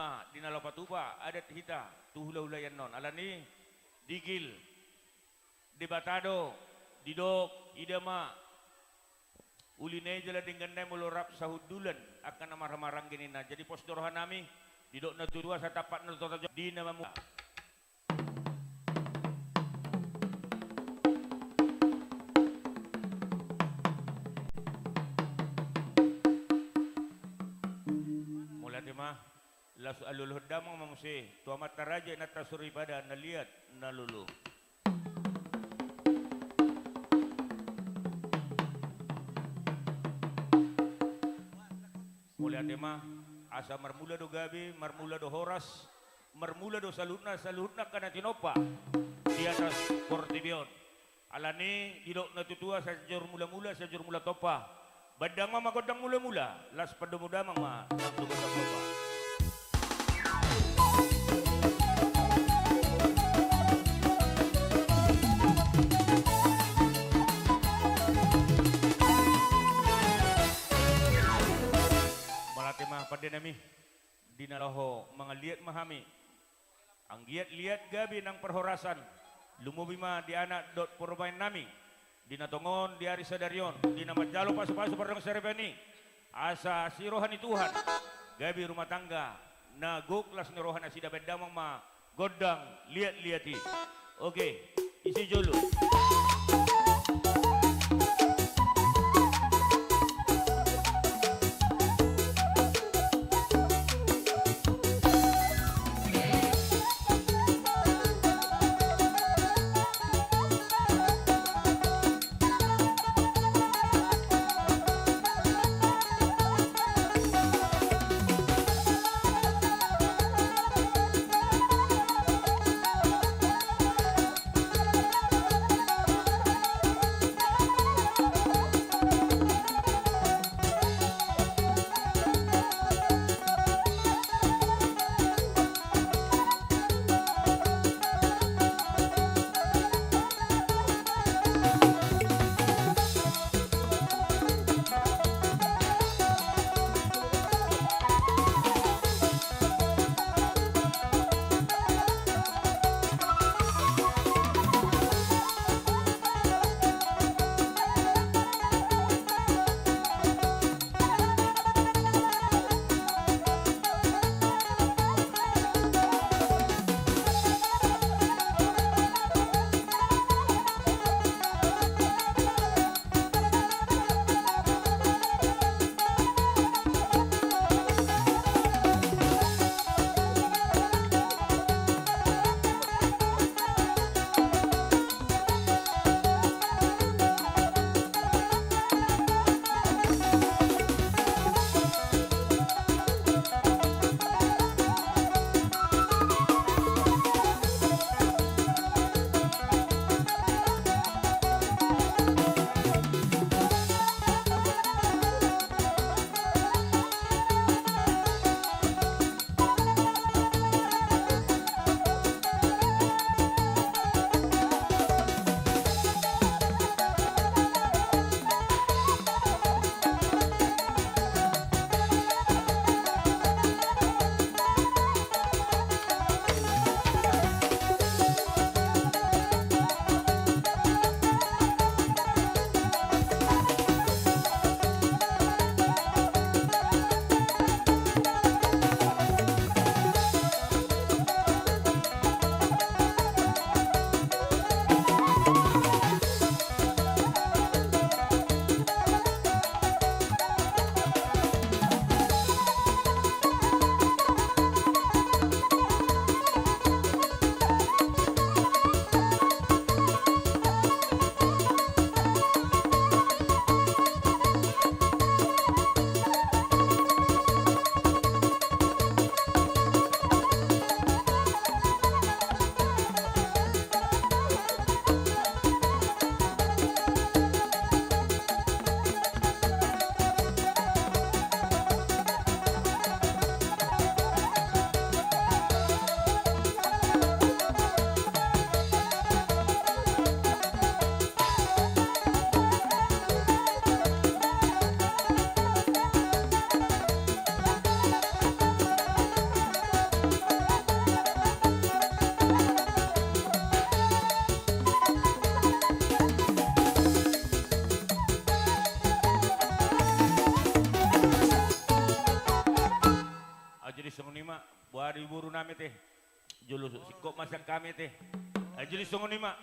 ma di nalapatupa adat hita tuhula-hulayan non alani digil debatado didok idama uline jala dengan mulurap sahudulan akan marang-marang gini na jadi posdorohan nami didok na tudua sa tapat na toto di nama mu mula tema las aluluh damang mamusi tuamat taraja na tasuri pada naliat nalulu mulai tema asa marmula do gabi marmula do horas marmula do salutna kana tinopa di atas portibion alani didok na tutua sa jur mula-mula sa jur mula topa badang ma magodang mula-mula las padomuda ma nang tugas sa topa tema pada nami dinalaho mga liat mahami ang giat-liat gabi ng perhorasan lumubima di anak dot purbain nami dinatongon di hari sadaryon dinamajalo pasu-pasu parang sereveni asa sirohan Tuhan gabi rumah tangga na guklas ni rohan asida bedamang ma godang liat-liati oke isi julu Majelis Sungunima, buari buru nami teh, julu sikop masak kami teh. Majelis Sungunima,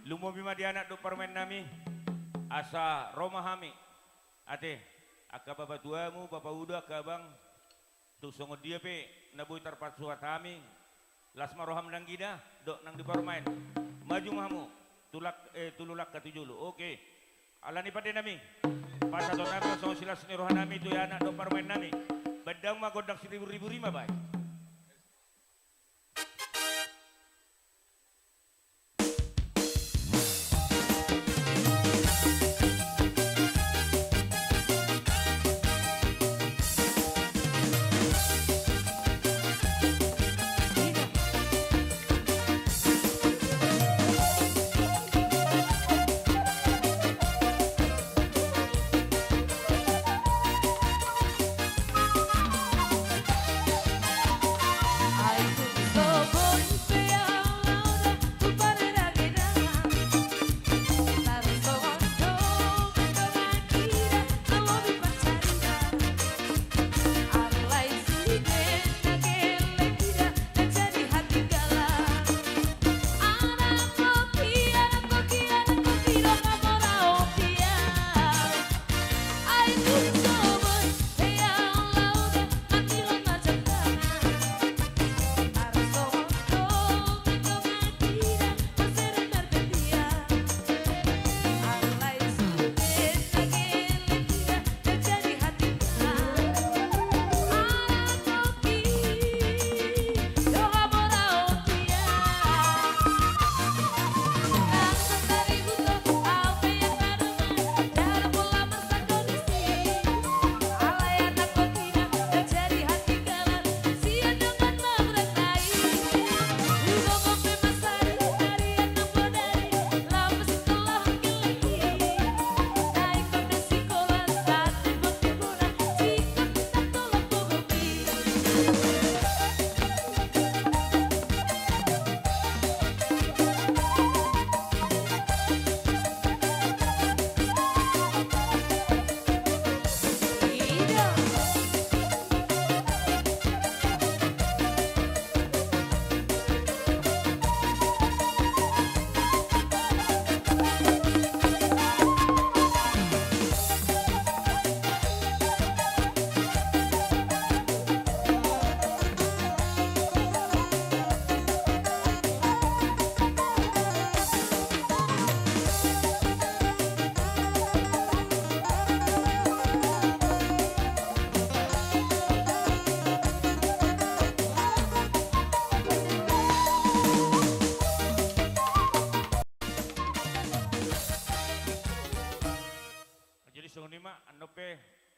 lumobi ma di anak do permen nami, asa Roma hami, ate, aka bapak tuamu, bapak udah kabang, tu songo dia pe, nabuy tarpat suat kami, lasma roham nang gida, dok nang di permen, maju mahamu, tululak katujulu, oke, alani pada nami, pasaton nami, songo silas ni rohan nami, tu ya anak do permen nami. Badang mah gondang 1000 rima bay.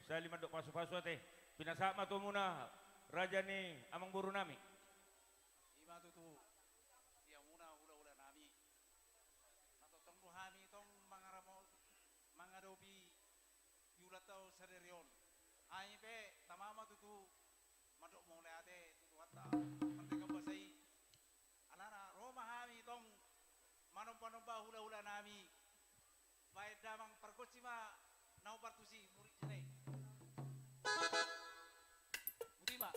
Saya lima dok pasu-pasu teh. Pinasa matu muna raja ni amang buru nami. Ima tu dia muna hula nami. Atau tong rohami tong mangadobi yulatau saderion. Ai pe tamama tu madok mong leate tu hatta. Mante kabasai. Alana Roma hami tong manompa-nompa hula nami. Baik damang perkocima nau partusi murid jenai. Mutima.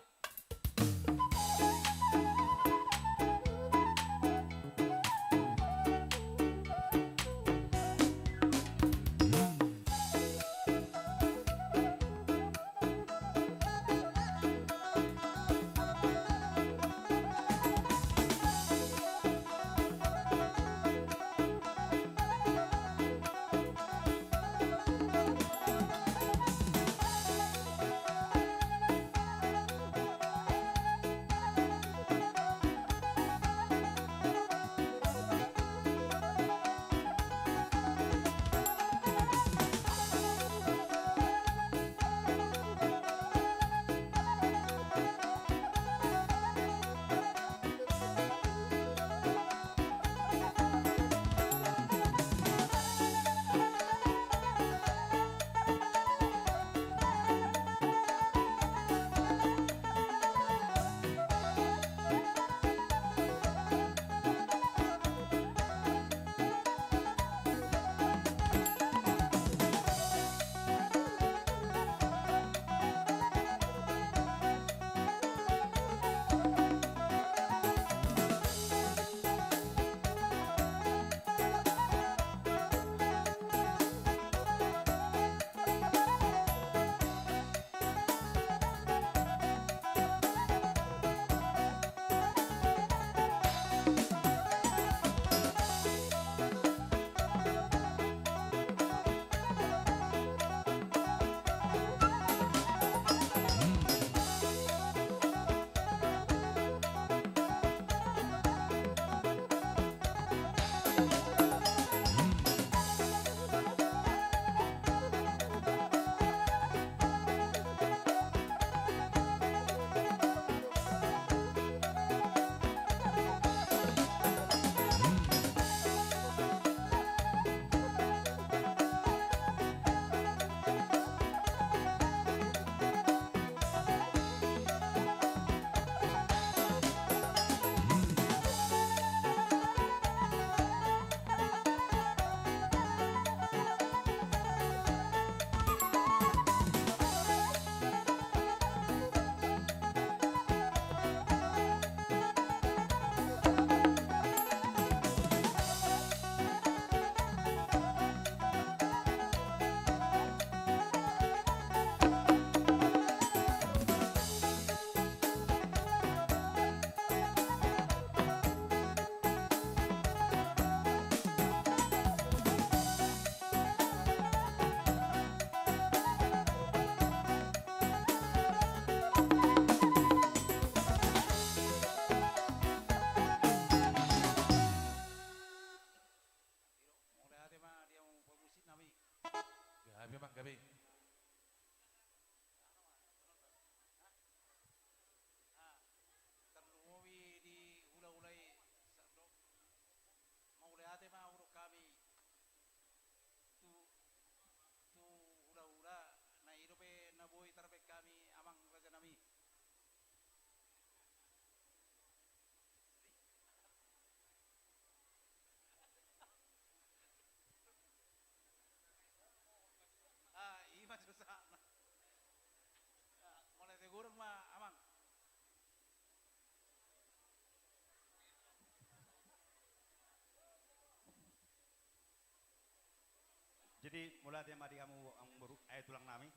Jadi mula dia madi kamu ang ay tulang nami.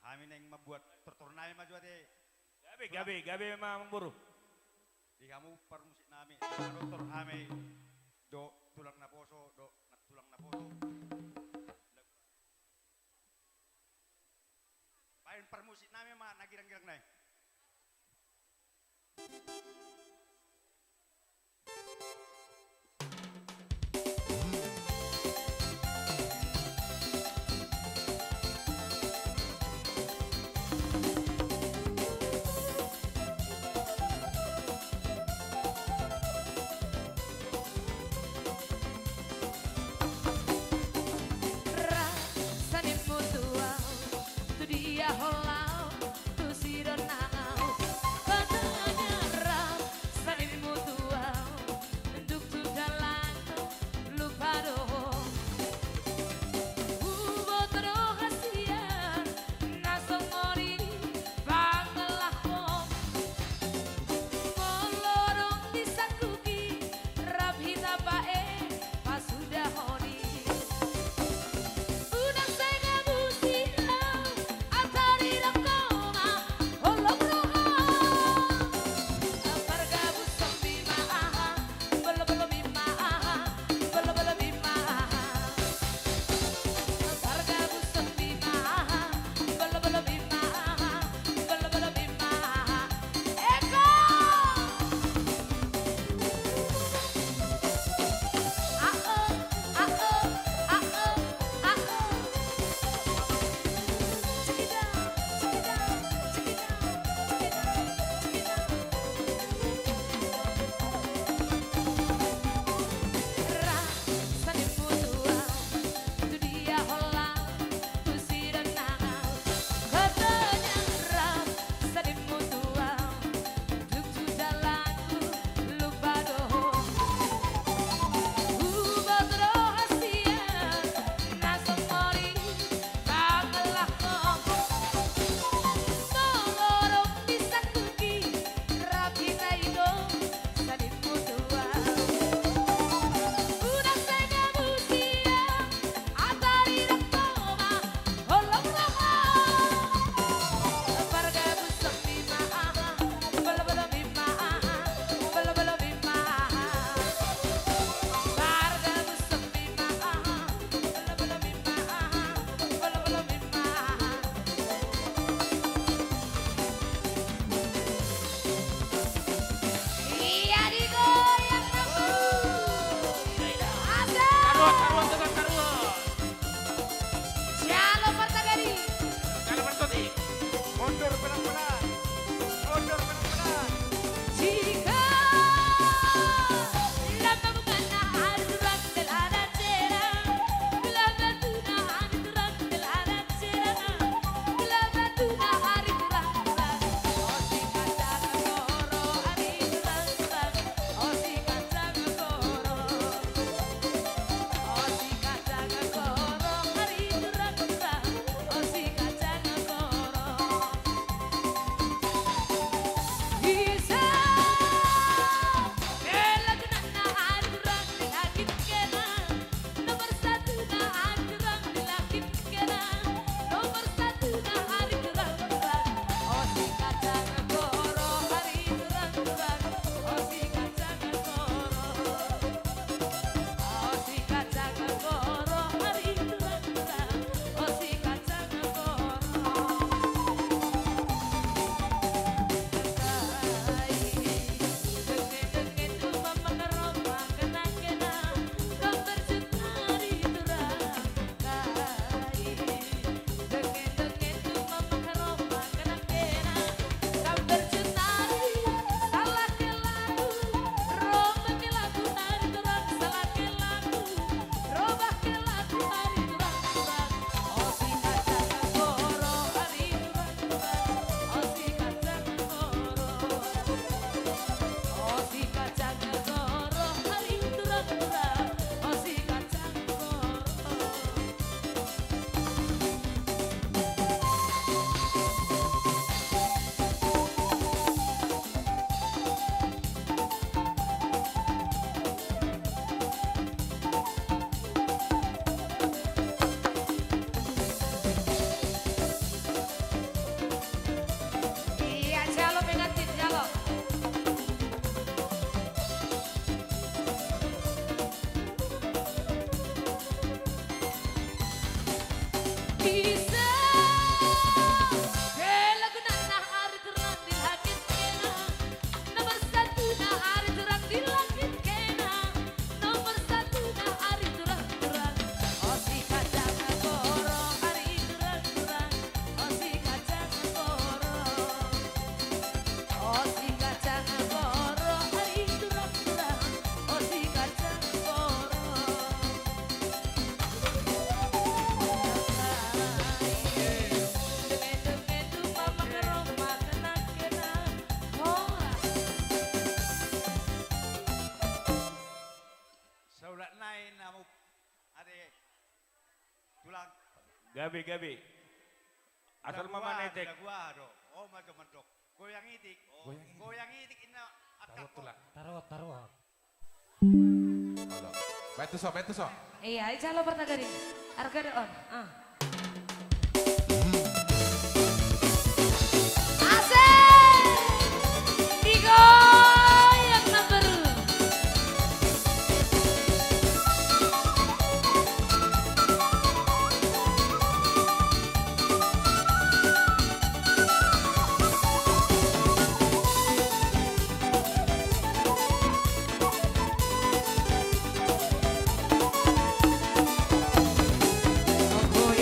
Kami neng membuat terturnai maju ate. Gabi memang buru. Di kamu permusik nami. Dokter kami do tulang na poso, do tulang na poso. Pain permusik nami mah nagirang-girang nai. Rasane mutual, tu dia holau, tu sironau. Katanya rasane mutual, untuk tu dalang lupa doh. Ubot rohasian, nasong ori pangelahom. Molorong disakuki, rabhita bae pasudah honi. Udang sega busilau, atari rakoma, holong roha. Pargabu sambi maaha, bolo bimaha, bolo bimaha. Pargabu sambi maaha, bolo bimaha, bolo bimaha. Eko! Rasane mutual, tu dia holau, tu sironau. Katanya rasane mutual, untuk tu dalanku lupa doh. Ubot rohasian, nasong ori pangelahom. Molorong disakuki, rabhita ido sadin mutual. Udang sega busiau, atari rakoma, holong roha. Pargabu sambi maaha, bolo bimaha, bolo bimaha. Pargabu sambi maaha, bolo bimaha, bolo bimaha. Iya digoyang aku. Asik. Shalom Partagari. Mundur pelan-pelan. Mundur pelan-pelan. Jika lama bukan hari durang del ada cerah, lama tuna hari durang del ada cerah, lama tuna hari durang durang. Osi kacang goro hari durang durang, osi kacang goro, osi Bisa kelagunan hari terang di langit kena. Nomor satu hari terang di langit kena. Nomor satu hari terang. Oh si kacang koro hari terang. Oh si kacang koro. Oh si kacang koro hari terang. Oh si kacang koro. Saulat naik namu ade tulang Gabi. Asal Dagua, mama netek. dagua do. Oh maga mentok. Goyang itik. Goyang itik ina atak. Taruh. Betul so. Iya, jalo pertagari. Harga on. Asik! Digoyang number. Goyang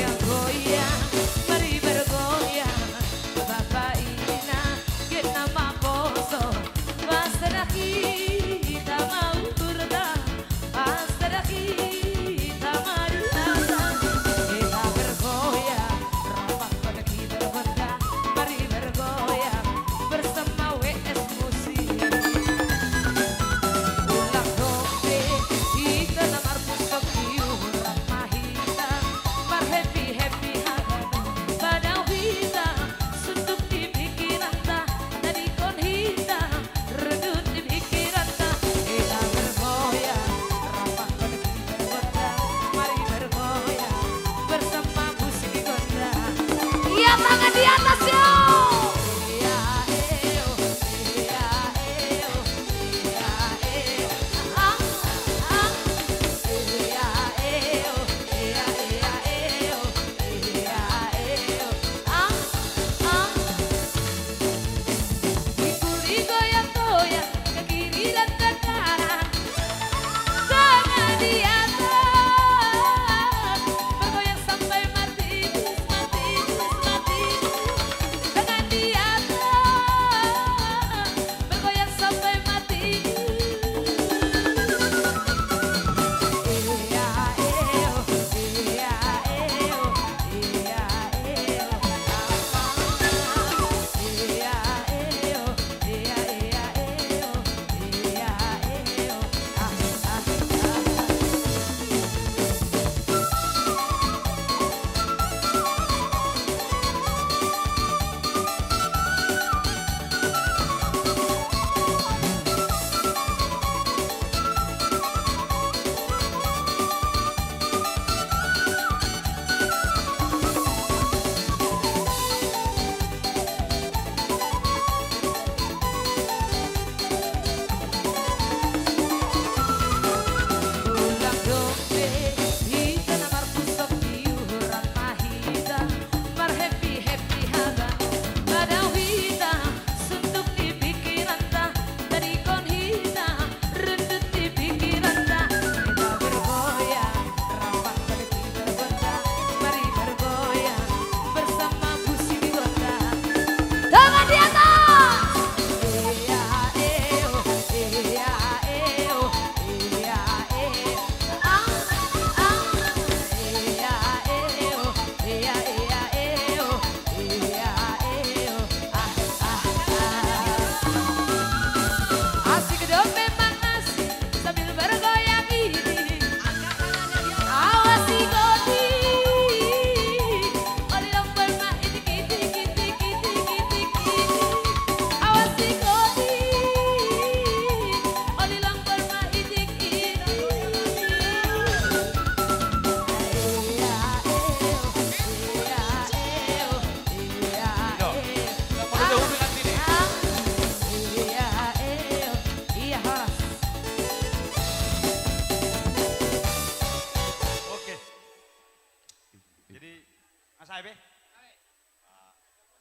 Ay be.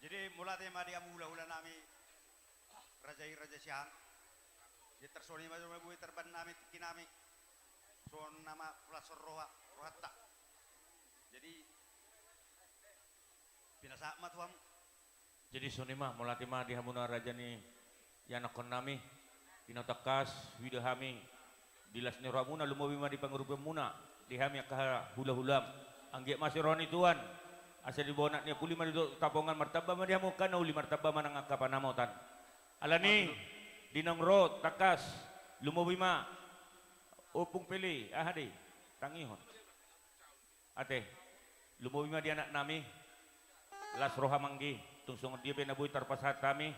Jadi mula tema dia mula-mula nami raja siang. Jadi tersoni macam bu terban nami kinami. Son nama Plasor Rohatta. Jadi pinasa matuam. Jadi sunima mulati mah di hamuna raja ni yanakon nami pinotakas widahami dilas ni ramuna lumawi mah di pangrupa muna dihami akah hula-hulam angge masih roni tuan asa di bonak ni puli mah di tapongan martaba mah dihamu kana uli martaba manang akapanamotan alani dinongro takas lumawi mah upung pili ahadi tangihon ate lumawi mah di anak nami las roha manggi tungsong dia penabuy tarpasat kami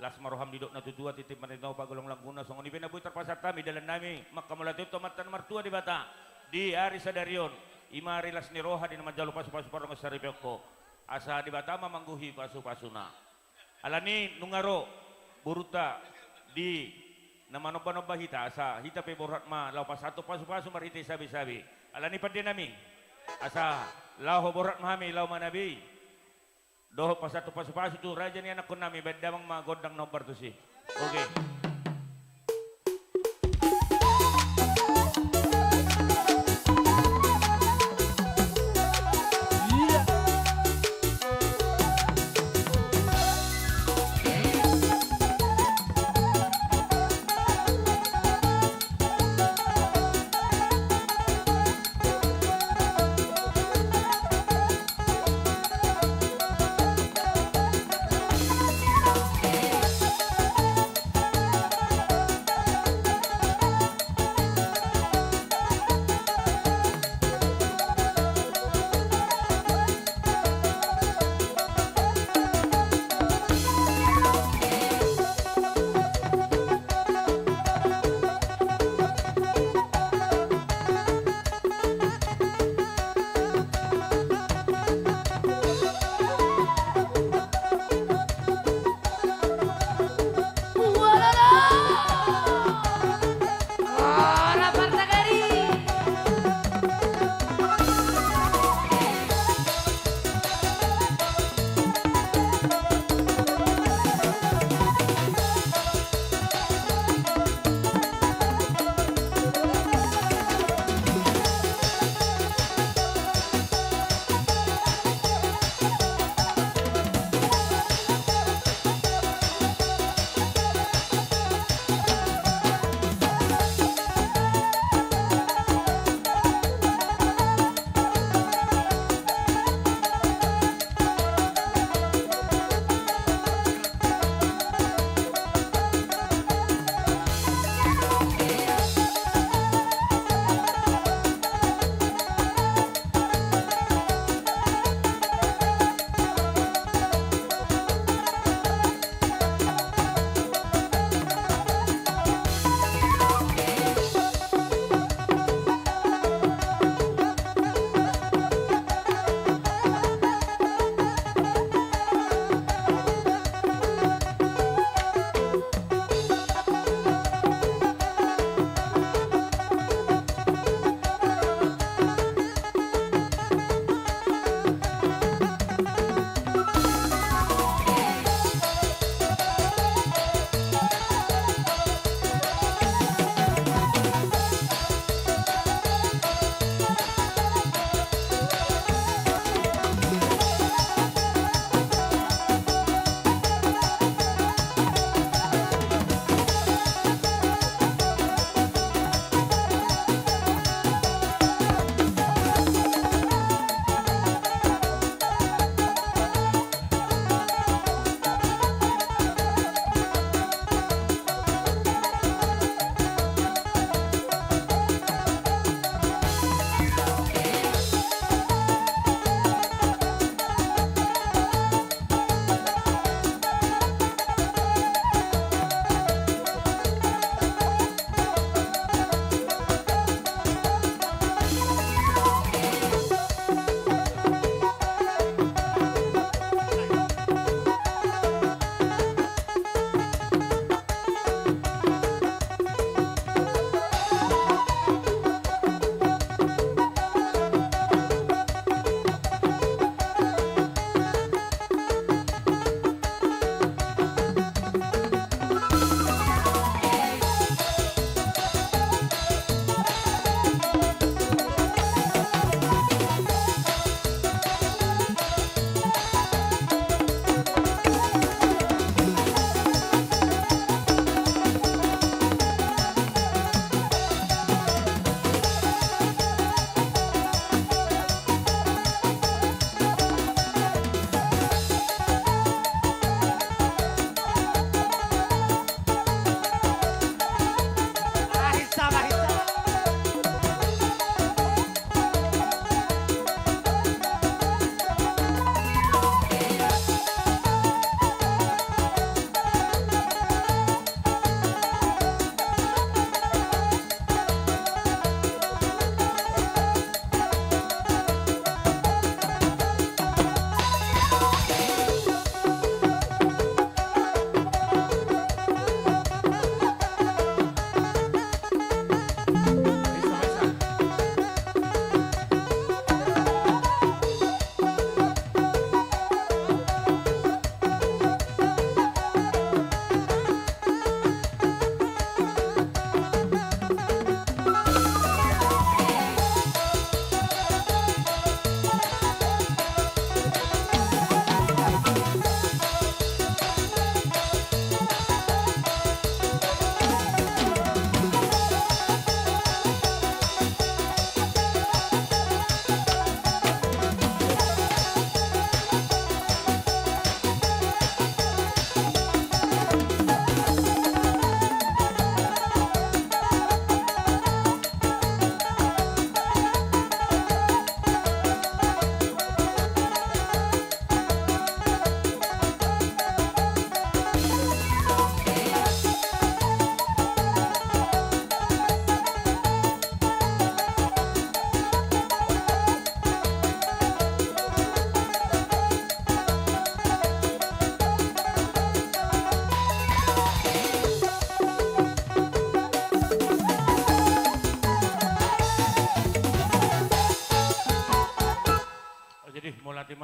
las maroham didok na tutua titip manitaw pagulong langguna songon di penabuy tarpasat kami dalan nami makamulatip tomatan martua di bata di ari sadarion imari las ni roha di naman jalo pasu-pasu parang saripeko asa di bata mamangguhi pasu-pasuna alani nungaro buruta di namanoba-noba hita asa hita pe borat ma lau pasato pasu-pasu mariti sabi-sabi alani pandi nami asa lau borat mahami lau manabi doh pasatu pasu-pasu tu raja ni anak nami beda mang magodang nomor tu sih. Oke.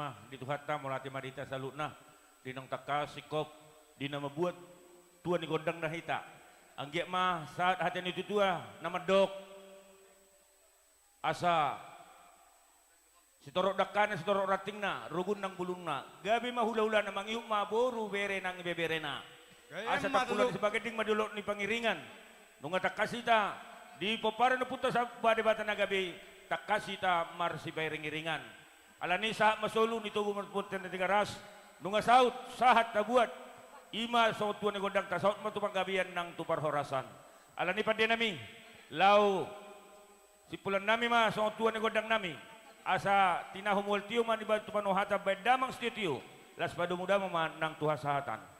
mah dituhatta molati madita salutna dinong taka sikop dina membuat tuan ni gondang dah hita anggiak mah saat hati itu tua nama dok asa sitorok dakana sitorok ratingna rugun nang bulungna gabi mah hula-hula na mangiuk mah boru bere nang beberena asa tak pulang sebagai ding madulok ni pangiringan nunga tak kasih ta di paparan na puta sa badebatan na gabi tak kasih ta marsi bayringiringan alani sa masulu ni tubuh merputan na tigaras nunga saut sahat na buat ima sa tuan ni gondang ta saut matupang gabian ng tupar horasan alani pa din nami lau si pulan nami ma sa tuan ni gondang nami asa tinahumul tiyo man ibantu panuhata bedamang stitiyo las padumuda man ng tuhasahatan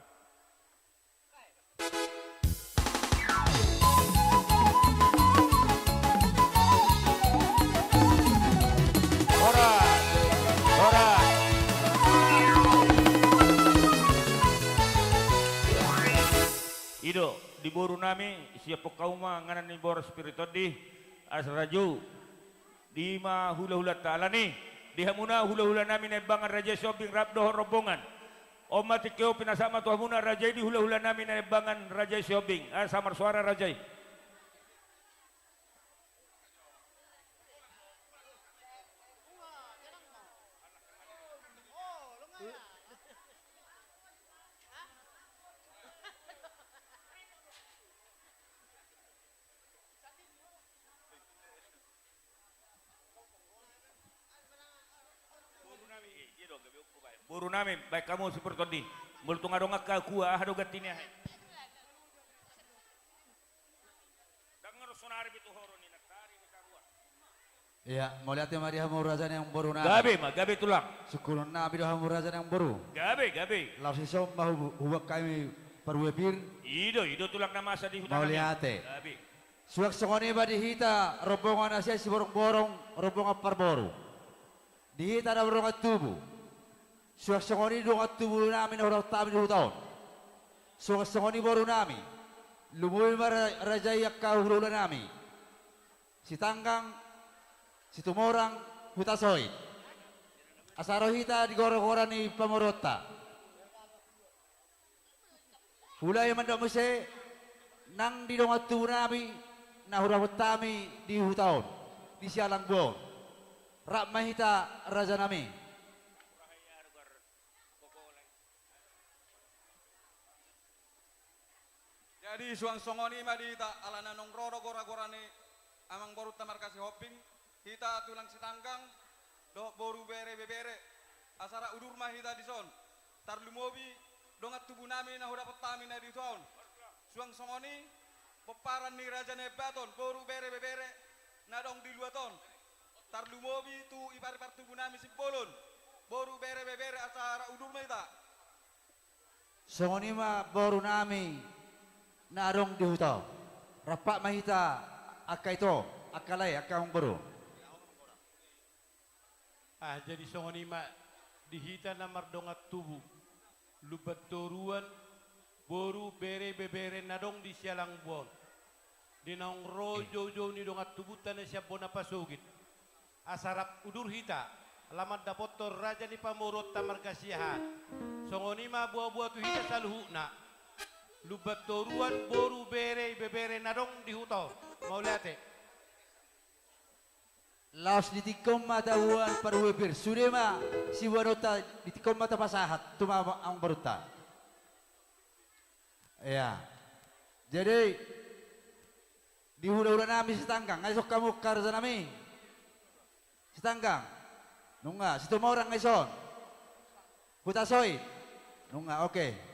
Ido di boru nami siap kauma nganan ni bor spirito di asraju di ma hula-hula ta'ala ni di hamuna hula-hula nami na bangan raja shopping rap dohor robongan o matikyo pinasama to hamuna raja di hula-hula nami na bangan raja shopping samar suara raja Buru nami baik kamu seperti ini multung adong akka kuah hado gatinya dengar sonari bitu horo ni naktari bitarua iya melihat Maria Murajan yang baru na gabe tulang sukulun na bido Murajan yang baru gabe lausisom mahu huwag kami perwepir ido tulang na masa di hutan melihat gabe suwak songoni ba dihita rombongan Asia si borong-borong rombongan parboru dihita na borong at tubo suwak songoni dong at tubo namin na hurang tamin di hutaon suwak songoni baru namin lumuwi marajayak kahurulan namin si tanggang si tumorang hutasoy asarohita di gora-gora ni pamorota hulay man daw mo siya nang di dong at tubo namin na hurang tami di hutaon di sialang buon rak mahita raja namin. Jadi suang songoni madita alana nong roro gora-gora ni amang baru tamar kasih hopping hita tulang sitangkang do boru bere bebere asara udur mah hita di son tar lumobi dongat tubuh nami na huda petami na di ton suang songoni peparan ni raja nebaton boru bere bebere na dong di luar ton tar lumobi tu ipar-ipar tubuh nami simpolon boru bere bebere asara udur mah hita Songoni ma baru nami narong di hutaw rapak mahita akka ito akalay akka mong baru jadi songoni ma dihita na mardongat tubu lubat toruan boru bere bebere nadong di sialang bon dinong rojo jo ni dongat tubu tanah siap bona pasugit asarap udur hita alamat dapotor raja ni pamorot tamar kasihan songoni ma buah-buah tu hita saluhuna lubat toruan boru bere bebere nadong di hutaw mau lihat laos ditikom matahuan parwepir sudema si wanota ditikom mata pasahat tumama ang baruta ya jadi di hula-hula nami si tanggang ngaysok kamu karza nami si tanggang nunga si tumorang ngayson hutasoy nunga oke.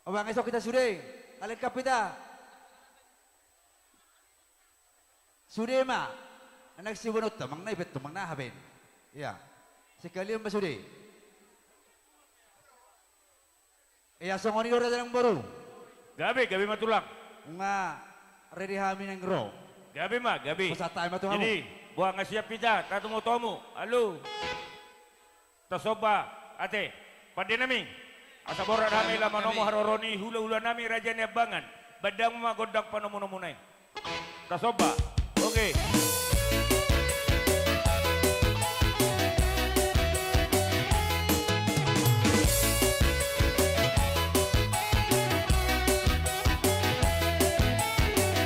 Abang esok kita sudah, alengkap kita. Sudah mah, anak si Bunot tamang na ibet tamang na haben. Ya, sekali yang sudah. Iya songoni orang yang baru. gabe matulang Nga ready hamin ng ro. gabe Pasatay matulang. jadi buang ngasiap pita tatungo tomu alu tasoba ate pade nami asa bora nami lama nomo haroroni hula-hula nami raja nebangan badang magodak panomo-nomunay tasoba Oke.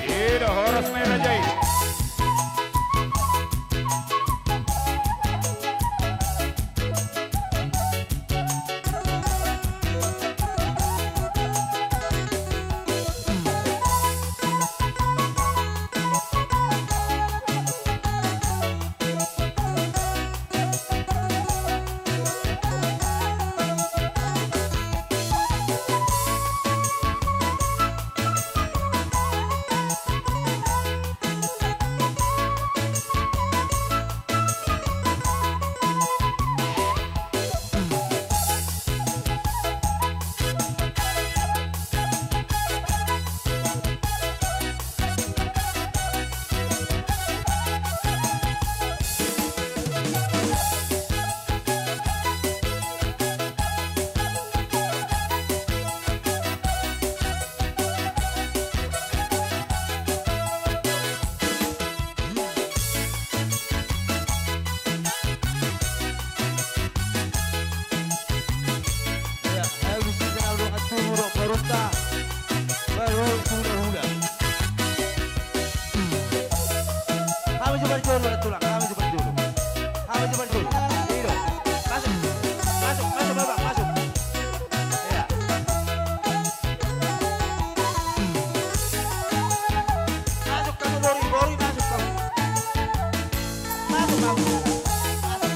Iro Horas Merajai. Ya, habis itu orang atubu orang peronta. Baru hula-hula. Kami coba dulu tulang, kami coba dulu. Kami coba dulu. Iro. Masuk. Masuk, masuk Bapak, masuk. Ya. Masuk kamu Bori, Bori masuk kamu. Masuk kamu. Masuk.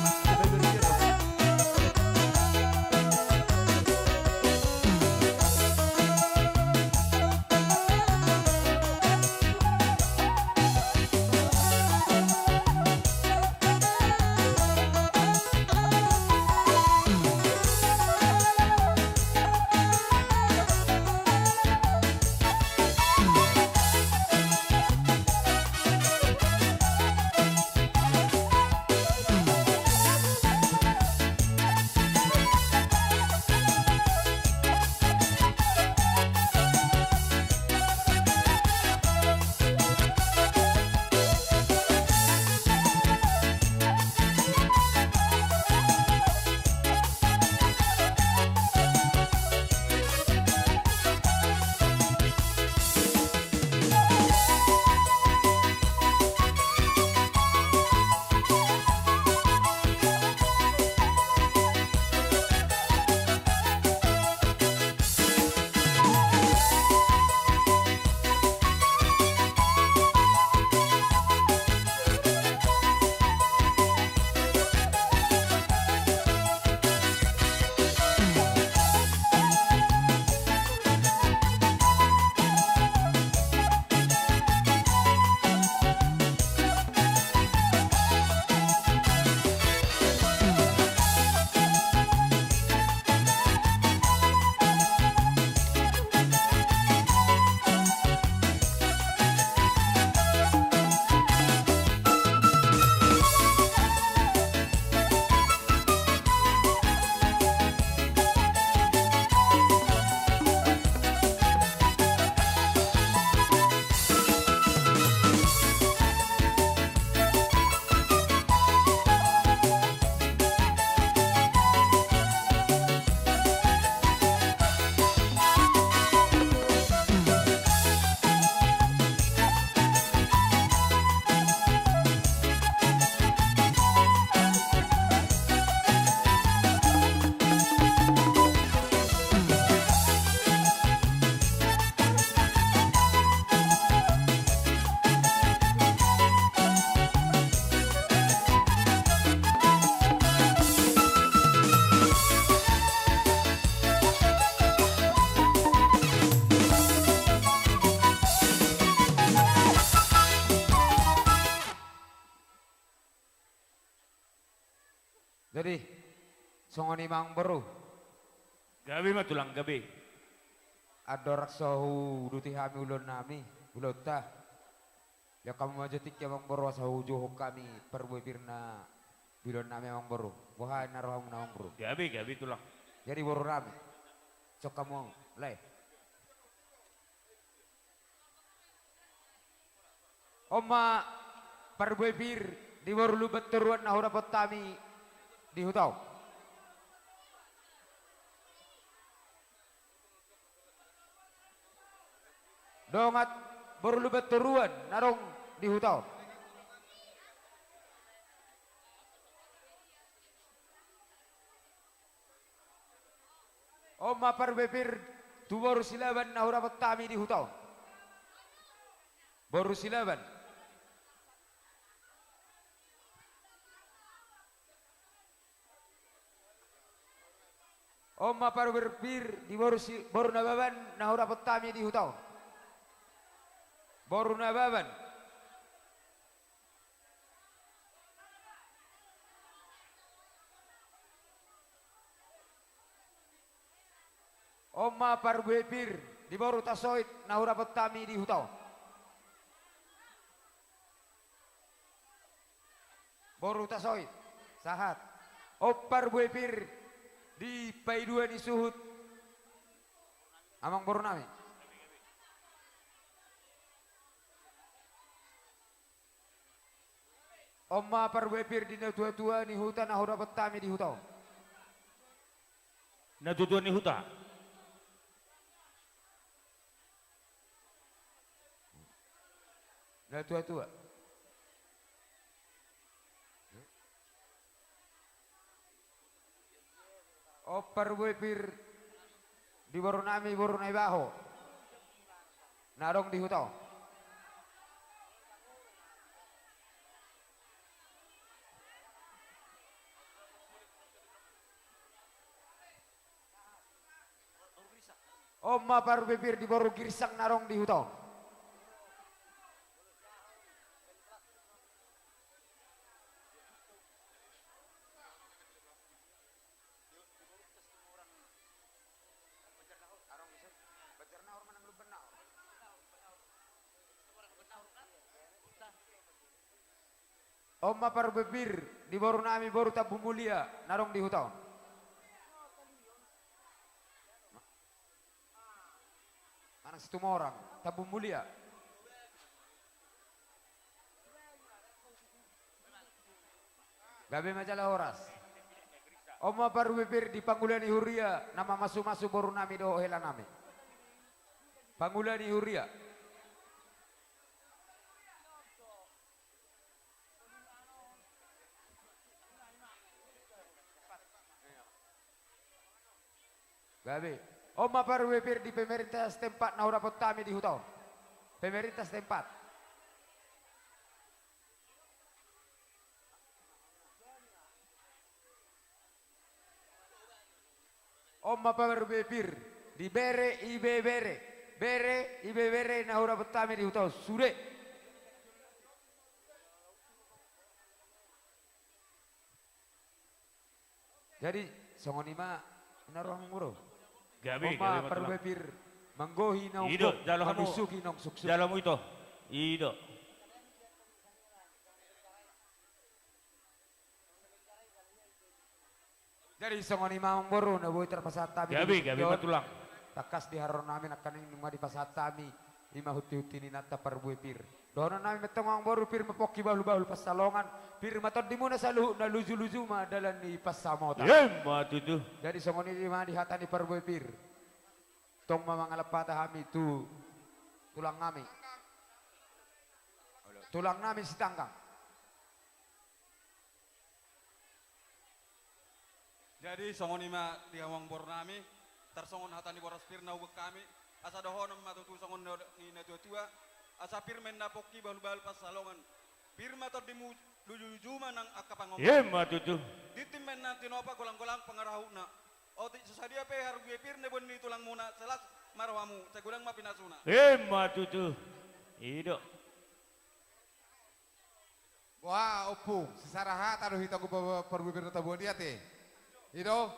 Jadi songoni mang beru Gabi mah tulang gabi. adorak sahu duti hami ulun nami ulota ya kamu majetik ya mang beru sahu johok kami perbebirna bilon nami mang beru wahai naroham na mang beru Gabi tulang. jadi beru rami sok kamu leh Oma Parbuepir di boru lubat teruan nahura potami di hutau. Dongat boru lubat teruan narong di hutau. Oma Parbuepir tu boru silaban nahura potami di hutau. Boru silaban. Oma Parbuepir di boru nababan nahura potami di hutau. Boru nababan. Oma Parbuepir di boru tasoit nahura potami di hutau. Boru tasoit sahat. O Parbuepir di paidua ni suhut amang boru nami. Oma Parbuepir di tua-tua ni hutan nahura potami di hutau. Natutuan ni huta. Na tua-tua. O Parbuepir di boru nami boru nai baho. Narong di hutau. Oma Parbuepir di boru girsang narong di hutau. Oma Parbuepir di boru nami boru tabu mulia narong di hutau. Anak situ orang tabu mulia. Gabe majalah horas. Oma Parbuepir di Panggulani Huria nama masu-masu boru nami do hela nami. Panggulani Huria. Gabe. Oma Parbuepir di pemerintah setempat nahura potami di hutau. Pemerintah setempat. Oma Parbuepir di bere ibe bere. Bere ibe bere nahura potami di hutau. Sude. Jadi songonima inaruang muro. Gabi, Oma gabi Parbuepir manggohi na Ido, jalo kamu. manusuki nong suksuk. Dalam mo ito. Ido. Jadi songoni mamang boro na boy terpasat tabi. Gabi matulang. Takas di haron namin akan yung mga di pasat tabi. Ima huti-huti ni nata Parbuepir. Doon na namin metong boro pir mapoki bahul-bahul pasalongan. Pir matod di muna sa luhu na luzu-luzu madalan ni pasamota. Yem, matutu. Jadi songoni di mana di hata ni Parbuepir. Tong mamangalapata kami tu tulang kami. Tulang namin si tangkang. Jadi songon ima di awang bornami tersongon hatani boros pirna ubek kami asa dohon matutu songon ni na tua asa pirmen napoki bal-bal pas salongan pirma tor dimu lujuma nang akapangom Yem, matutu. ditimen nanti nopa golang-golang pangarahuna oti sesadia pe haru gue pirne bonni tulang muna selas marwamu segulang mapinasuna Yem, matutu. Ido. Wah, opung, sesaraha taruh hitaku Parbuepir na tabuan dia te. Ito?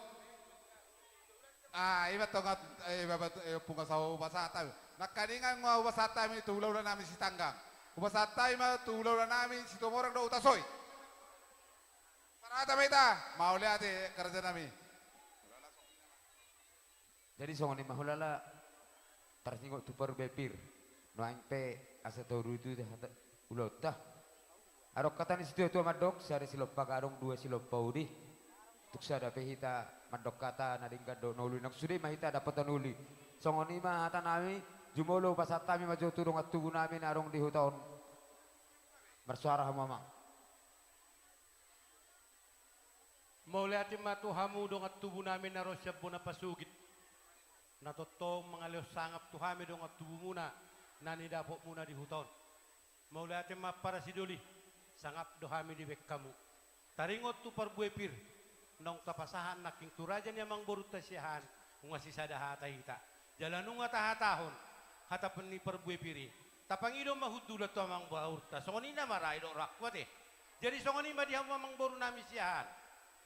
Iba tongat babat opung sa ubasata. Nakaningan nga ubasata mi tulaw na namin si Tanggang. Ubasata ma tulaw na namin si Tumorang do utasoy. Parata meta, mauli ate kerja namin. Jadi songoni mahulala tersinggok tu Parbuepir. No pe asa toru itu dah ulot dah. Arok kata ni situ tu madok sari silopa karong dua silopa udi. Tuk sada pehita madok kata nading kado nuli nak sudi mahita dapat nuli. Songoni mah hata nami jumolo pasata mi maju turung atubu nami narong di hutaon. Bersuara mamang. Mauli ati matuhamu dong at tubo namin na rosyab mo na pasugit. Natotong mga leos sangap tuhami dong at tubo muna. Nanidapo muna di huton. Mauli ati maparasiduli. Sangap dohami di bek kamu. Taringot tu parbuepir. Nong tapasahan naking turajan yamang boruta siyahan. Ungasisa dahata hita. Jalanung atahatahon. Hatapan ni parbuepiri. Tapangido mahudulat to amang baurta. Songoni na maray dong rakwat eh. Jadi songoni madiham amang boru nami siyahan.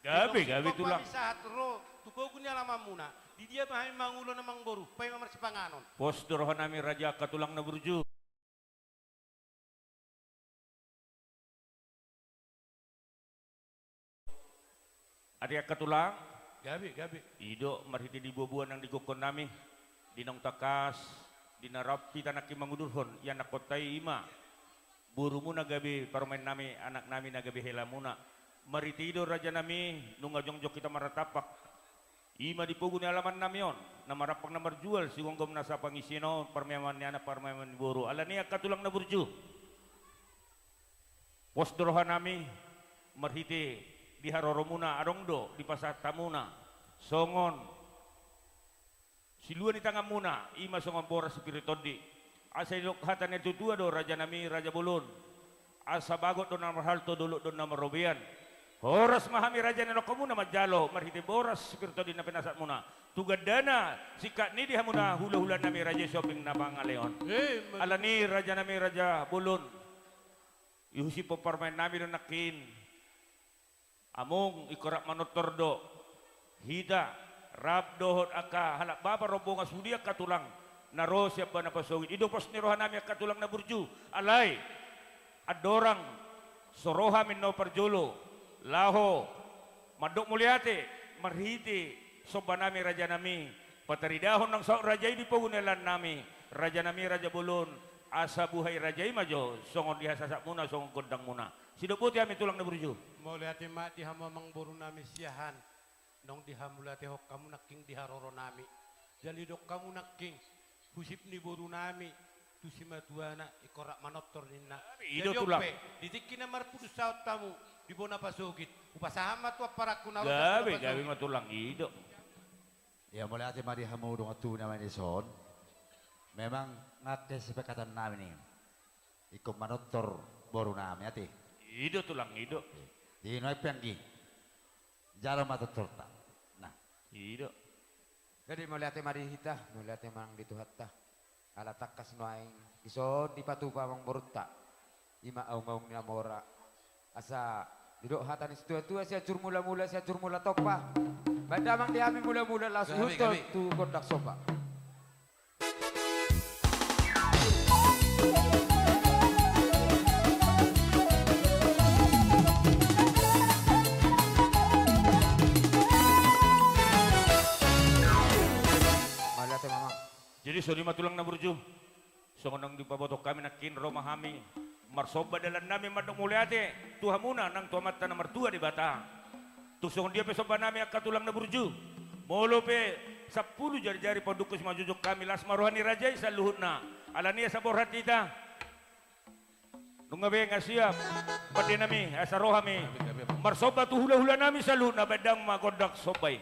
Gabi tulang. Saat ro, tupogun niya lamang muna. Di dia pahami mangulo namang boru, pay mamarsi panganon. Posdorohan nami Raja Katulang na Burju. Adia Katulang, Gabi. ido marhiti di bubuan ng digukon nami. Dinong takas, dinarapi tanaki mangudurhon, yan nakotay ima. Buru muna gabi, parumain nami, anak nami na gabi hela muna. Maritido raja nami, nung ajongjok kita maratapak. Ima dipugun ni alaman nami yon, na marapak na marjual, sigong nasa pangisino, parmeman ni anak, parmeman ni buru. Ala niya Katulang na Burju. Posdorohan nami, marhiti, di haroro muna, arongdo, di pasata muna, songon. Siluan di tangan muna, ima songon pora spiritodi. Asa ilok hatan itu dua do, raja nami, raja bulun. Asa bagot do namar halto, dulu do namar robian. Horas mahami raja neno komuna majalo marhiti boras spirito din na pinasat muna. Tugadana sikat ni diha muna hula-hula nami raja shopping na pangaleon. Ala ni raja nami raja bulun. Ihusi po parmain nami do nakin. Among ikorak manotordo. Hida rab dohot aka halak baba robonga sudia Katulang. Naro siapa na pasogin. Ido pos nirohan nami Katulang na Burju. Alay adorang soroha min no parjolo. Laho, madok mulyate, marhiti, soba nami raja nami, pataridahon ng raja di pagunelan nami, raja nami raja bulun, asa buhay raja majo, songon dihasasak muna, songon kondang muna. Sinuputi kami tulang na Burju. Maulati ma dihamamang boru nami siyahan, nong dihamulati hok kamu naking diharoro nami. Jadi dok kamu naking, husip ni boru nami, tusima tuana ikorak manotor ninna. Ido tulang. Ditikin na marpudu saot tamu. Di bona pasugit. Upasahama tu para kunaw. Gabi matulang ido. Ya mulai ati mari hamu dong atu naman ni son. Memang ngate sepekatan namin ni. Iko manotor boru namin ati. Ido tulang ido. Di noy penggi. Jaro matotor ta. Nah, Ido. Jadi mulai ate mari hita, mulai ate mang dituhatta. Ala takas noaing iso dipatupa mang boruta. Ima aung-aung ni amora. Asa duduk hatan itu sia cur mula-mula sia cur mula topa. Badamang diami mula-mula langsung hutol tu kondak sopa. Malate mama. Jadi soni matulang na Burju. Songonang dipabotok kami nakin romahami. Marsoba dalam nami madok mulyate tuha muna nang tuamata na martua di bata. Tusong dia pesoba nami Katulang na Burju. Molo pe 10 jari-jari padukus majujuk kami las maruhani raja sa luhut na. Alania sa borhat kita. Nungabe nga siap. Pati nami asa rohami. Marsoba tu hula-hula nami sa luhut na bedang magodak sobay.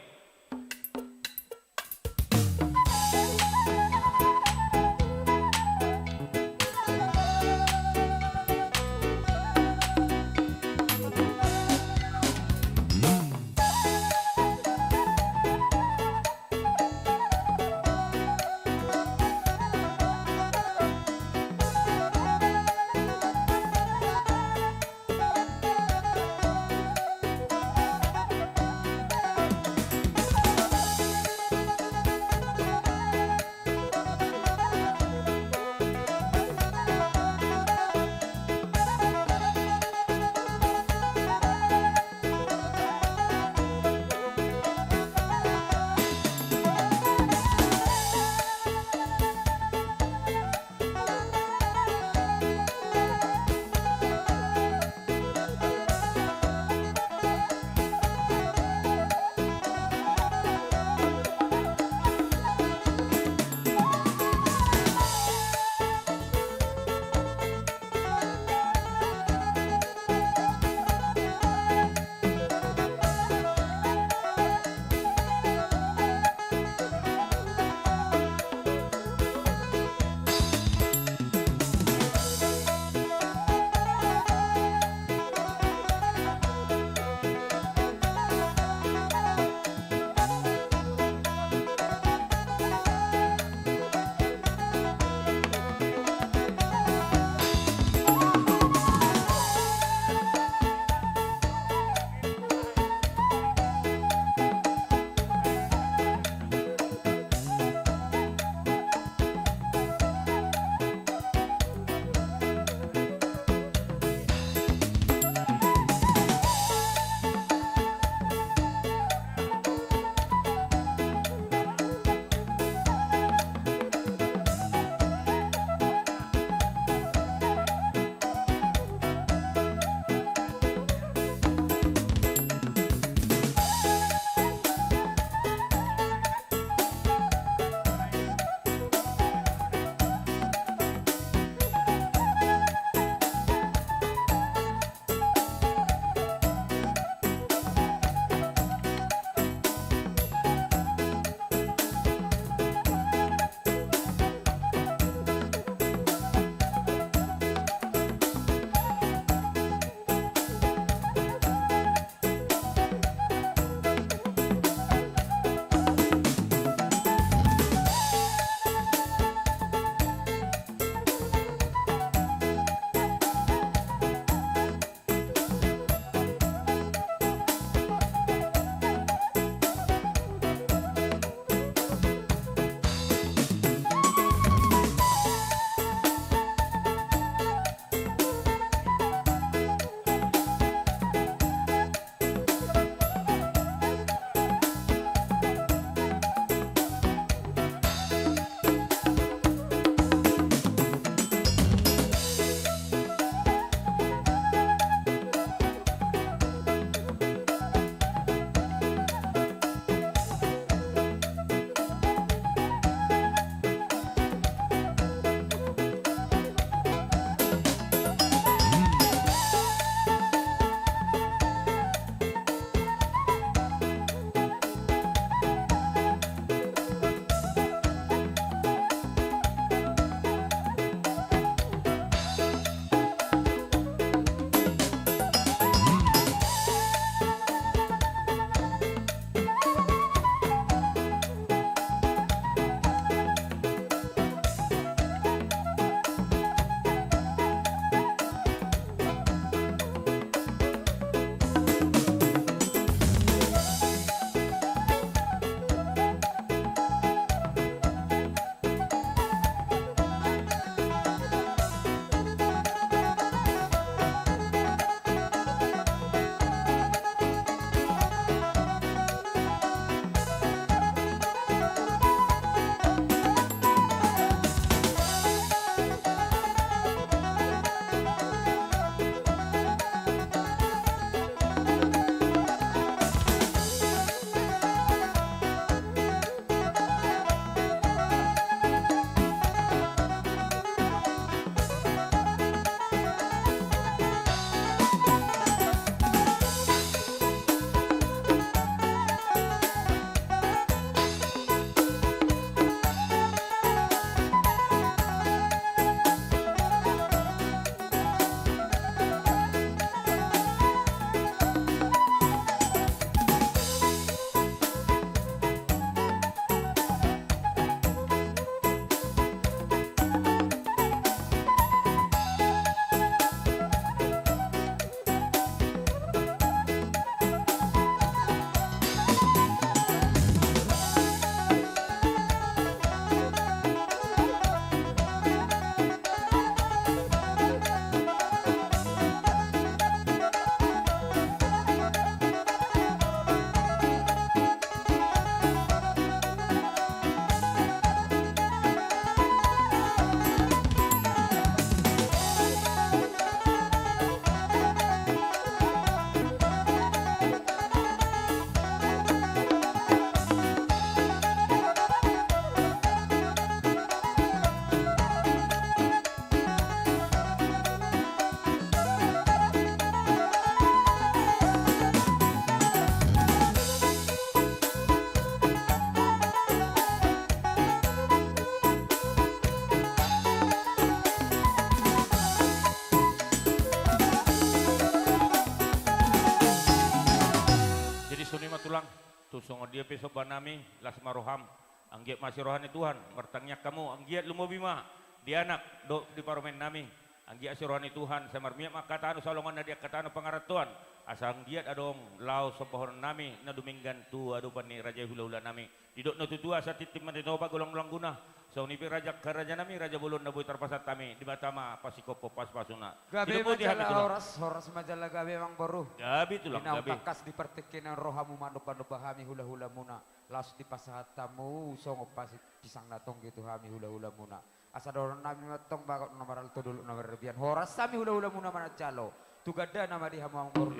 tusong dia pesoban nami las maroham anggiat masih rohani Tuhan bertanya kamu anggiat lumobima di anak do di parlemen nami anggiat si rohani Tuhan samarmiak makatano salongan na dia katano pangaratuan asa anggiat adong lao sa pohon nami na duminggan tu adupan ni raja hula-hula nami didok na tutua sa titim manitoba gulang-gulang guna so ni raja karaja nami raja bulon na buy tarpasat tami di batama pasikopo paspasuna Gabi Hidup mo di hati tulang. horas majalah gabi mang boru. Gabi tulang Inaw gabi takas di pertikin ang rohamu mano-pano bahami hula-hula muna. Las di pasahatamu songo pasi pisang natong gitu hami hula-hula muna. Asa doron nami matong bakot nomor alto dulu nomor lebihan. Horas sami hula-hula muna mana calo. Tugada nama di hamu ang boru.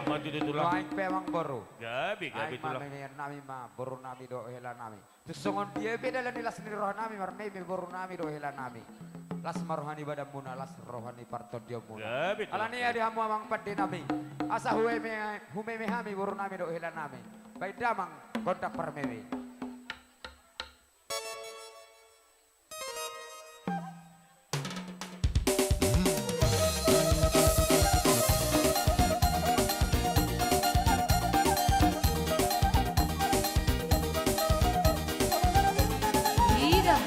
maju di tulang Lain pe mang boru. gabi Ay tulang mami nami ma boru nami do hela nami. Tusongon dia beda lah nilas ni roh nami marne me boru nami do hela nami. Las marohani badam muna las rohani parton dia muna. gabi tulang Alani adi hamu amang padde nami. Asa hume me hami boru nami do hela nami. Baik damang kontak permewe. Ida.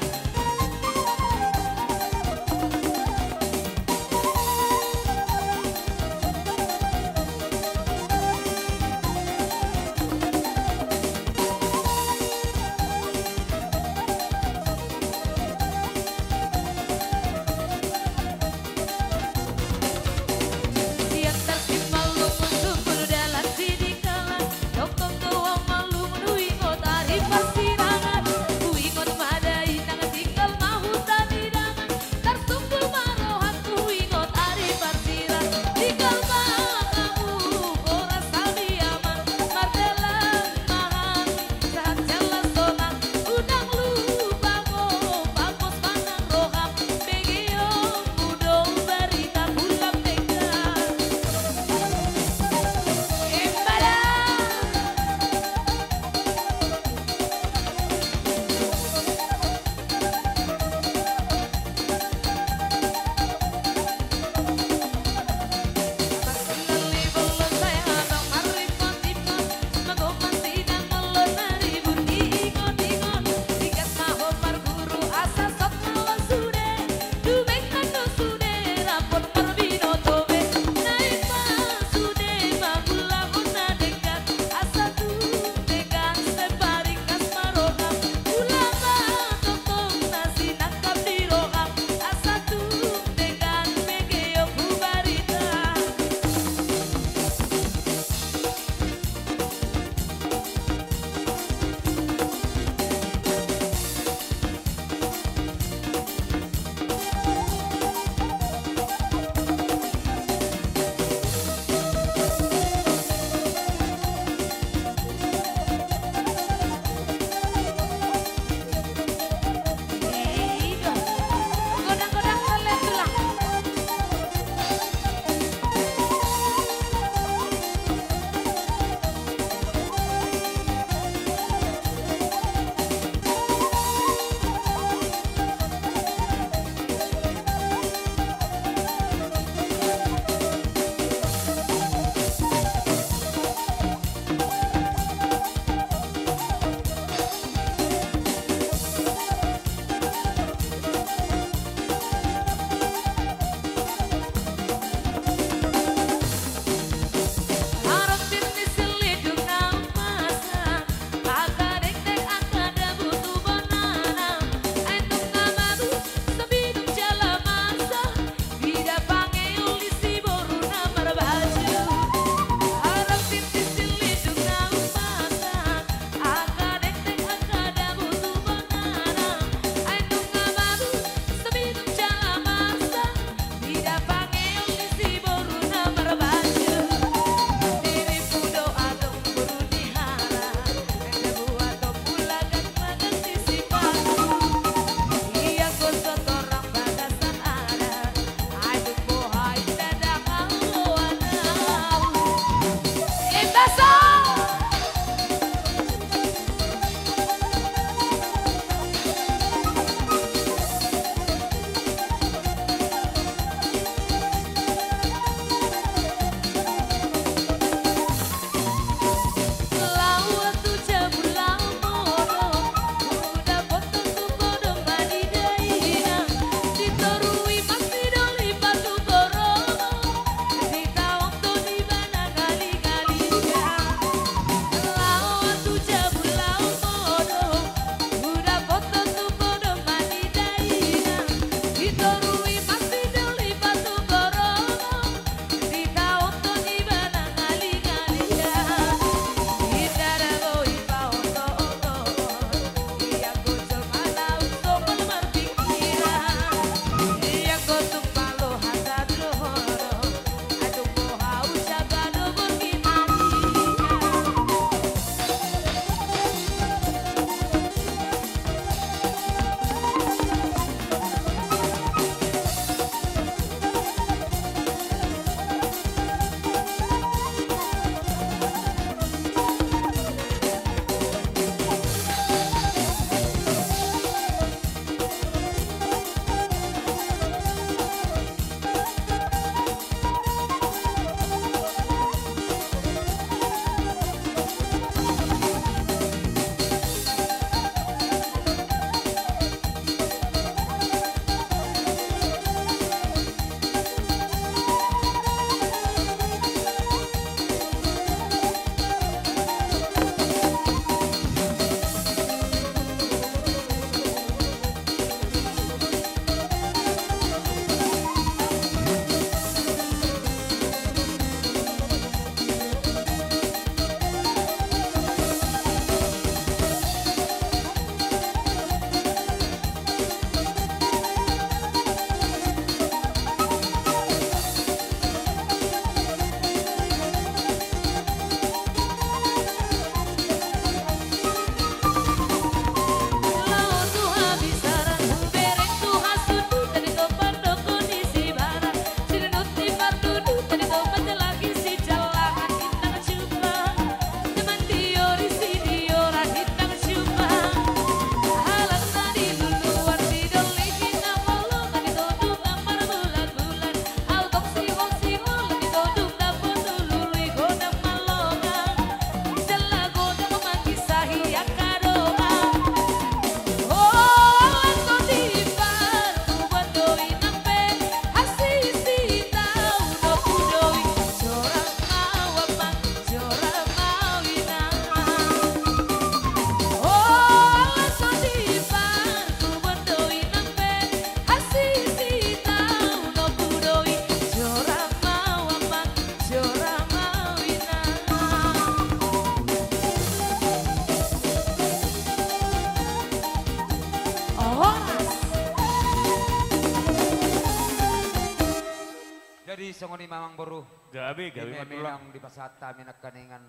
songoni mamang boru. Gabi matulang. Memang di pasata minakaningan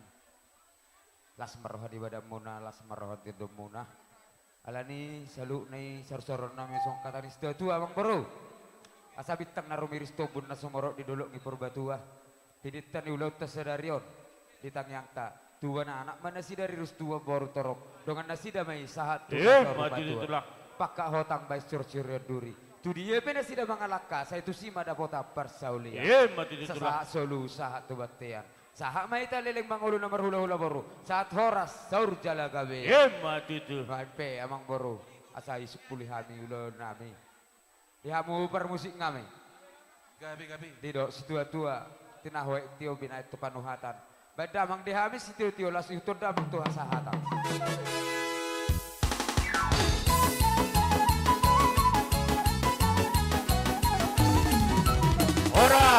las maroha di badan muna, las maroha di domuna. Alani salu nai sor-soron nami song katanis tua amang boru. Asa bitang narumiris tobun na sumorok di dolok ni Purbatua. Pinitan ni ulau tasadarion. Ditang yang tak. Tua na anak mana si dari rus tua baru torok. Dengan nasi damai sahat Mati ditulang. Pakak hotang bai sur-sur duri. Tu dia pena sida mangalaka. Saya tu si mada pota parsaulia. Mati ditulang. Sasahat solu sahat tu batean. Sahat mai ta leleng mangulu nomor hula-hula baru. Saat horas saur jala gabe. Mati tu. Pe amang baru. Asa isuk pulih hami ulo nami. Dihamu permusik ngami. Gabi. Tidak situa-tua. Tinahwe tio bina itu panuhatan. Badamang dihamis tio las itu damang tuha sahatan. Ora.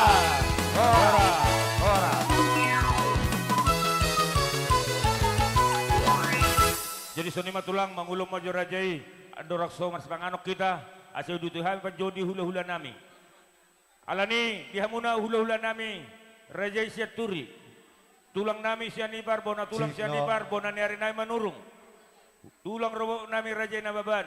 Jadi Soni Matulang mangulong Majo Rajai Adorakso mas panganok kita asal dutuhan panjodi hula-hula nami. Alani dihamuna hula-hula nami Rajai Siaturi. Tulang nami sianibar bona tulang sianibar bona niari nai manurung. Tulang robo nami Rajai Nababan.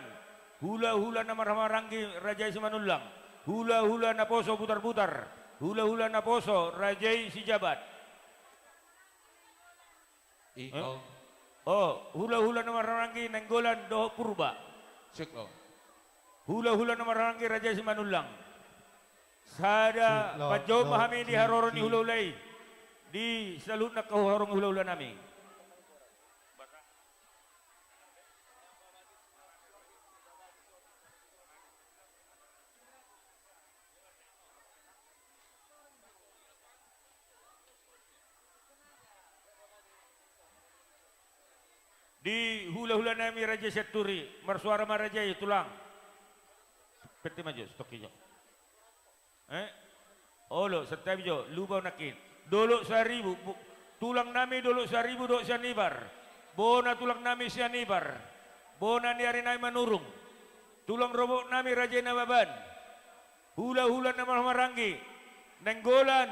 Hula-hula nama Ranggi Rajai Simanulang. Hula-hula naposo putar-putar. Hula-hula naposo Rajai Sijabat. Hula-hula nama Ranggi Nenggolan Doho Purba. Hula-hula nama Ranggi Rajai Simanulang. Sada pajo mahami di haroroni hula-hulai. Di salut nak kau harong hula-hula nami. Di hula-hula nami Raja Syaturi, marsuara marajai tulang. Peti maju stokijo. Olo serta bijo lubau nakin. Dolok 1000 tulang nami dolok 1000 dok sianibar. Bona tulang nami sianibar. Bona niari nai manurung. Tulang robok nami Raja Nababan. Hula-hula nama Maranggi. Nenggolan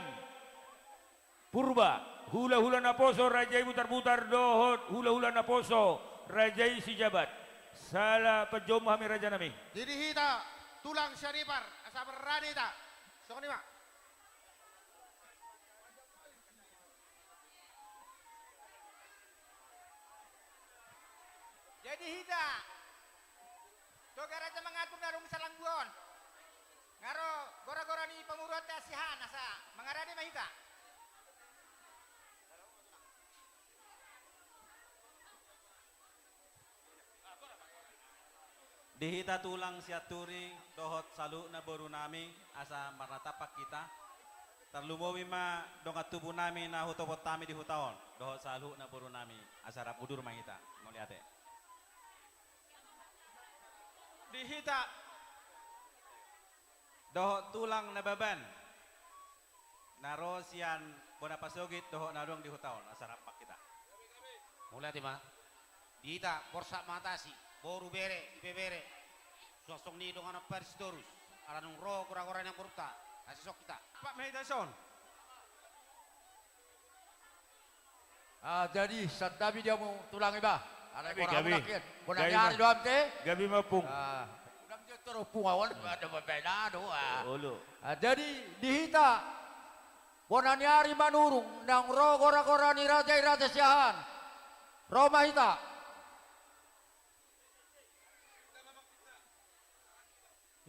Purba. Hula-hula naposo Rajai butar-butar dohot. Hula-hula naposo Rajai Sijabat. Salah pejom kami Raja nami. Jadi hita tulang syaripar asa berani ta. Sokoni mak. Jadi hita toga raja mengatur darung salangbuon. Ngaro gora-gora ni pemurut asihan asa mengarani mahita. Dihita tulang siaturi dohot salu na boru nami asa maratapak kita. Terlumowi ma dongat tubuh nami na hutopot tami di hutaon. Dohot salu na boru nami asa rapudur mangita. Mau lihat ya. Dihita dohot tulang na baban. Narosian bona pasogit dohot nadong di hutaon asa rapak kita. Mulai di mana? Dita porsak matasi, boru bere, ipe bere. Sosok ni dong anak pers terus. Alanung ro kurang-kurang yang kurta. Kasih sok kita. Pak Mahitason. Jadi sadabi dia mau tulang iba. Ada Gabi, orang Gabi. mungkin. Bona Gabi, nyari Mas. doam te. Gabi mapung. Ulang dia terus pungawan ada berbeda doa. Olo. Jadi dihita. Bona nyari manurung nang ro gora-gora ni raja siahan. Roma hita.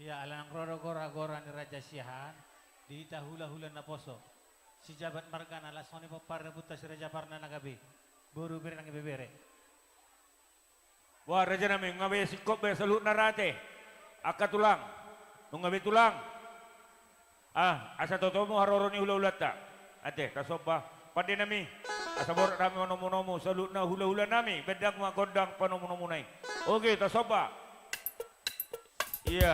Ya alang gora-gora ni Raja Siahan di hula-hula na poso. Si Jabat Margana lasoni papar rebuta si Raja Parna nagabi. Buru bere nang ibebere. Wah Raja nami ngabe sikop be salut narate. Aka tulang. Ngabe tulang. Asa toto mo haroroni hula-hula ta. Ate kasoba pade nami. Asa bor rami nomo-nomo salut na hula-hula nami. Bedang mga godang panomo-nomo nai. Oke tasoba. Iya.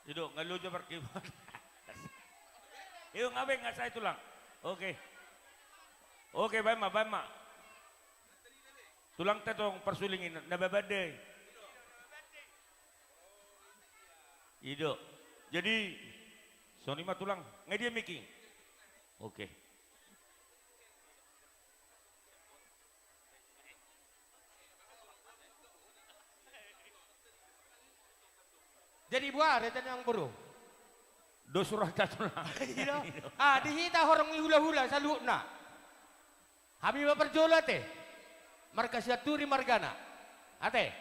Hidup ngalujo perkibat. Iyo ngabe nga sa tulang. Okay. Okay, baik ma. Tulang tetong persulingin nababade. Hidup. Jadi Sony mah tulang dia making. Okay. Jadi buah retan yang buru. Do surah tulang. Dihita horong hula-hula sa luna. Kami berjola teh. Marga siaturi margana. Ate.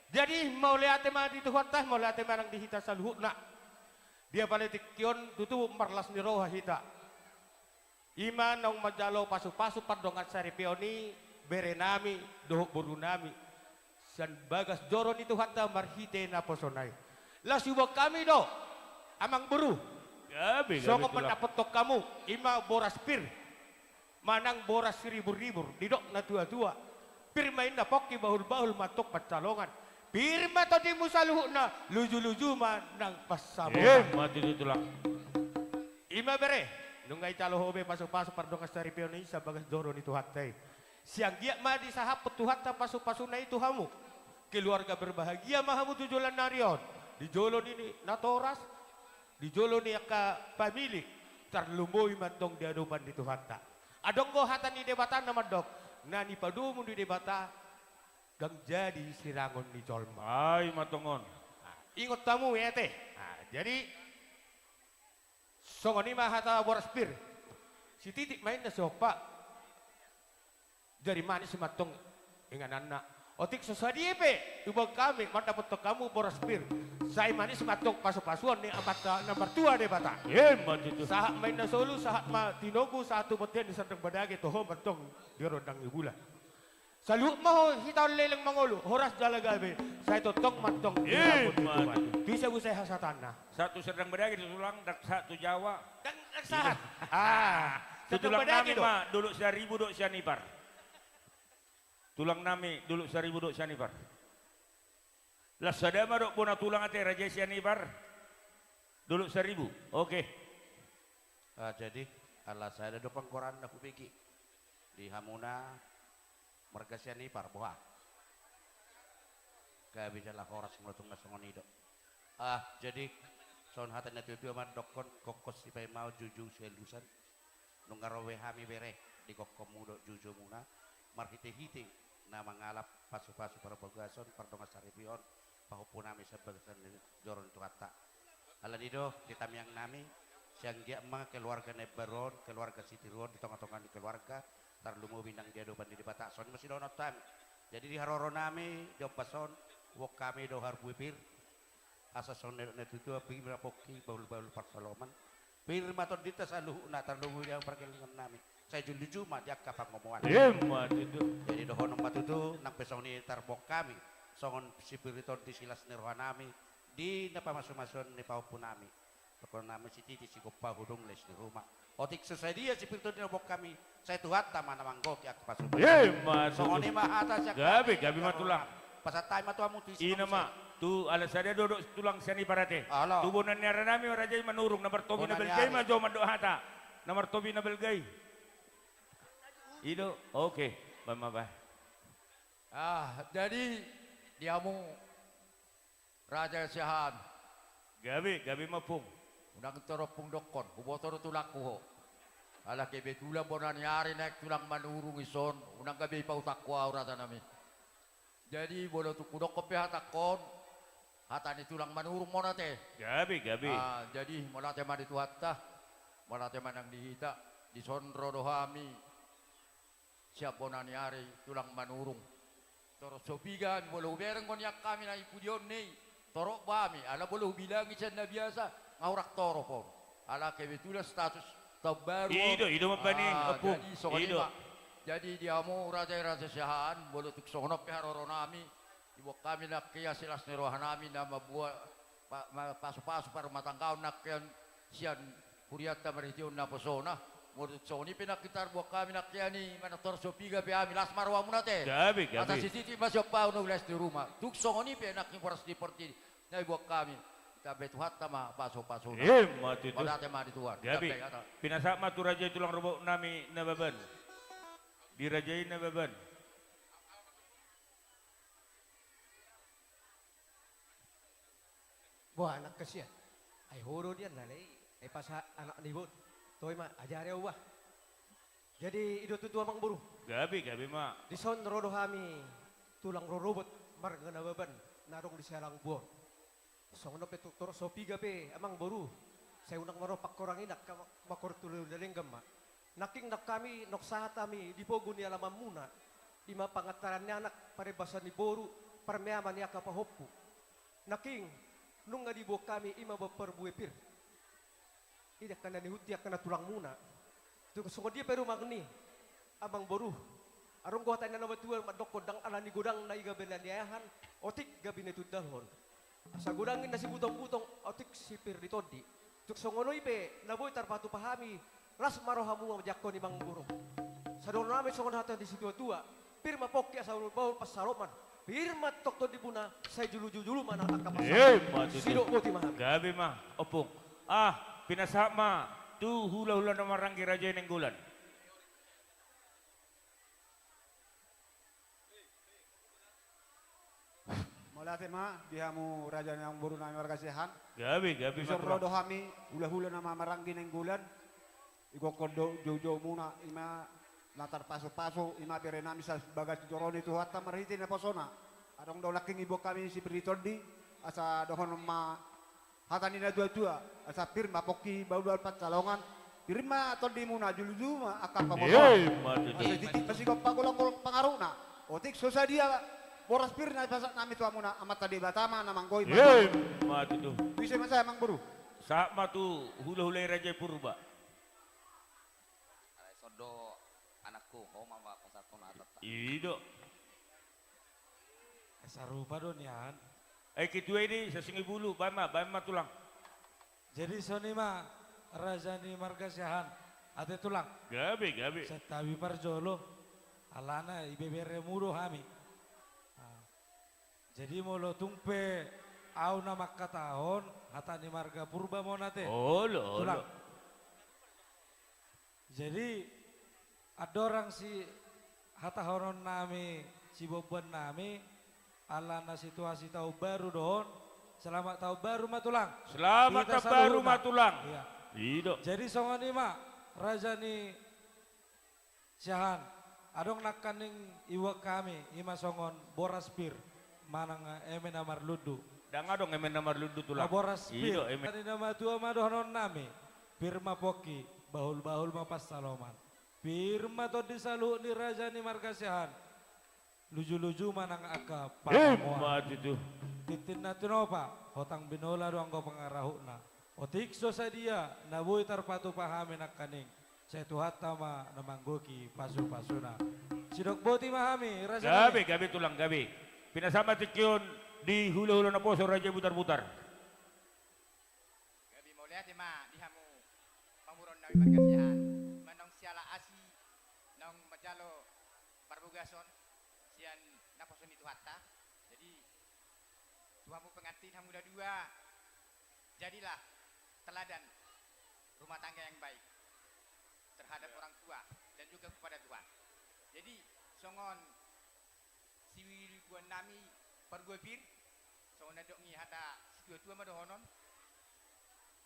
Jadi mau lihat tema di Tuhan tah mau lihat tema nang dihita sa luna. Dia balik kion tutu marlas ni roha hita. Iman nang majalo pasu-pasu pardongan sari pioni berenami dohok buru nami. San bagas joron itu hatta marhite na posonai. Lah subak kami do. Amang buru. Gabi So ko pendapat kamu ima boras pir. Manang boras ribu-ribu didok na tua-tua. Pir main na poki bahul-bahul matok pacalongan. Pir mato di musaluh na luju-luju manang pasamo. Mati itu tulang. Ima bere. Nungay calo hobe pasok-pasok pardongas dari pioni sa bagas joron itu hatay. Siang giyak ma di sahap petuhat ta pasok-pasok na itu hamu. Keluarga berbahagia mahamu tujulan narion. Di jolon ini natoras. Di jolon ni ka pamilik. Tarlumoy mantong di adupan di tuhata. Adong go hatan ni debatan naman dok. Nani padumo di debata. Gang jadi sirangon ni jolma. Ay matongon. Ingot tamu ya teh. Jadi songon ni mahata boras pir. Si titik main na sopa. Dari manis matong ingan anak. Otik sosadi pe. Ubang kami mendapat kamu boras pir. Saya manis matong pasu-pasuan ni amat nomor tua de bata. Mati itu. Sahat main na solo sahat ma tinogu satu botian di sandang badagi toho matong di rodang ibula. Salu maho hitaw leleng mangolo horas jalagabe. Saya totong matong. Bisa usai hasatan na. Satu sedang berdagi di tulang dak satu Jawa. Dan sahat. Tulang nami mah dulu 1000 dok sianipar. Tulang nami dulu 1000 dok sianipar. Lah sadama dok bona tulang ate raja sianipar. Dulu 1000. Oke. Jadi ala saya ada dopang koran aku pikir di Hamuna marga sianipar boha. Gabi jala horas mulutung nasongonido. Jadi son hatan itu man dokon kokos si pay mau juju selusan nungarawe hami bere di kokom mudo juju muna marhite-hite na mangalap pasu-pasu para bagason pardonga saripion pahupun nami sebagian joron itu kata ala dido ditamiang nami siang dia mga keluarga nebaron keluarga sitiron di tengah-tengah di keluarga tarlumo bindang dia doban di bata son masih donot tam jadi di haroro nami jopason wok kami do harbuipir asa son netu api merapoki baul-baul parsaloman pir maton dita saluh na tarlumo yang perkelingan nami saya juli-juma dia kapang ngomongan jadi dohon nomor itu nang pesong ni tarbok kami songon sipiriton di silas nirwanami di napa masuk-masuk ni paupun nami pokok nami si titi si kopa hudung les di rumah otik sesuai dia sipiriton nirwok kami saya tuhat taman manggok ya kepasukan songon ni mahata siya gabi mah tulang pasatay matuamu tu ina ma tu ala sada dodok tulang siani parate tubunan ni aranami rajay manurung na bertobi na belgay ma jo mado hata na bertobi na belgay Ido, oke, Mama. Jadi diamu Raja Siahan. Gabi mapung. Unang toropong dokon, kubotoro tulak ko. Ala kebe tulang bonan yari naik tulang manurung ison, unang gabi pa utak ko aurata nami. Jadi bolo tu kudok kopi hatakon, hatani tulang manurung mo nate. Gabi. Jadi mo nate man itu hatta, mo nate man ang dihita, di sonro dohami. Siap bonan yari tulang manurung. Toro sopigan bolo bereng konyak kami na ipudion ni. Toro bami ala bolo bilang isan na biasa ngaurak toro po. Ala kebetulan status tabaru. Ido mapani opung. Jadi dia mau raja siahan bolo tuksonop haroro nami. Ibu kami nak kaya silas nerohan nami na mabuat pasu-pasu para matangkaw nak yan siyan puriata marition na posona. Menurut Sony pinakitar buat kami nak ni mana torso piga pe ami las marwa munate. Gabi. Atas sisi masih pau nulis di rumah. Tuk Sony pe nak imporas di porti na buat kami. kabe tuhat tama paso-paso na. Mati tu. Pada tema dituan. Gabi. Pinasama tu raja tulang rubok nami nababan. Dirajai nababan. Wah anak kesian. Ay huro diyan lalay. Ay pasa anak nibot. Toy ma ajare wah. Jadi ido tutu amang buru. Gabi ma. Dison rodo kami tulang rorobot marga nababan narong di sarang buon. Songono petutor sopi gabe amang buru. Saya unang maro pakkorang inak makor tulo daling gamma. Naking nak kami nok sahat kami di pogo ni alamam muna. Ima pangataran ni anak parebasan ni boru parmeaman niya kapahoppo. Naking nung nga dibo kami ima baperbuepir. Ida kana ni hutiak kana tulang muna. Tu sungo dia peru magni. Abang boru. Arong gota na nabatua madok kodang alani godang na iga benaniahan. Otik gabi na tudalhon. Sa godangin na si butong-butong otik sipir di todi. Tuk songono ipe naboy tarpatu pahami. Ras marohamu majakko ni bang boru. Sa doon namin songon hatan di situa tua. Pirma pokya sa ulbaul pasaroman. Pirma tokto di puna say julu-julu mana akapasal. Sido boti mahal. Gabi mah opung. Pinasama tu hula-hula na maranggi raja ng gulan. Malate ma dihamu raja yang buru nami warga sehan. Gabi Bisor rodo kami hula-hula na mamaranggi ng gulan. Iko kondo jojo muna ima latar paso-paso ima pere nami sa bagas joroni tu hatta marhiti na posona. Adong do laking ibo kami si Pritodi asa dohon ma hatani na dua-dua asa pirma poki baudal patsalongan pirma todi muna julu ma akan pamosona. Asa titik pasi ko pagulang pangaruna. Otik susah dia boras pirna pasak nami tua muna amat tadi batama namang goy. Mati tu. Bisa masa emang buru. Sama tu hula-hula raja purba. Sodo anakku kau mama pasatun atat. Ido. Sarupa don yan. Kitua ini sesingi bulu, bama tulang. Jadi soni ma raja ni marga siahan ate tulang. Gabi. Setawi parjolo alana ibebere muro hami. Jadi molo tungpe au na makatahon hata ni marga purba mo nate. Tulang. Jadi ada orang si hata horon nami si boban nami alana situasi tahu baru don. Selamat tahu baru matulang. Selamat tahun baru matulang. Iya. Ido. Jadi songoni ma raja ni siahan adong nakaning iwa kami ima songon boras pir manang emen amar ludu. Dang adong emen amar ludu tulang. Boras pir. Ido emen. Tadi nama tua madohon nami firma poki bahul-bahul mapas saloman. Firma to disalu ni raja ni marga siahan. Luju-luju manang aka Mati tu. titin na tinopa hotang binola doang ko pangarahu na otikso sa dia nabuy tarpatu pahami nak kaning sa tuhat tama namanggoki pasu-pasu na sidok boti mahami rasa Gabi tulang gabi. Pinasama tikyon di hula-hula na poso raja butar-butar. Gabi mo lihat ma dihamu pamuron nawi margasihan manong siala asi nong majalo parbugason sian naposon itu hatta. Jadi tuamu pengantin hamu dua. Jadilah teladan rumah tangga yang baik terhadap orang tua dan juga kepada Tuhan. Jadi songon siwi guan nami parguepir songon nadok ngi hata tua madohonon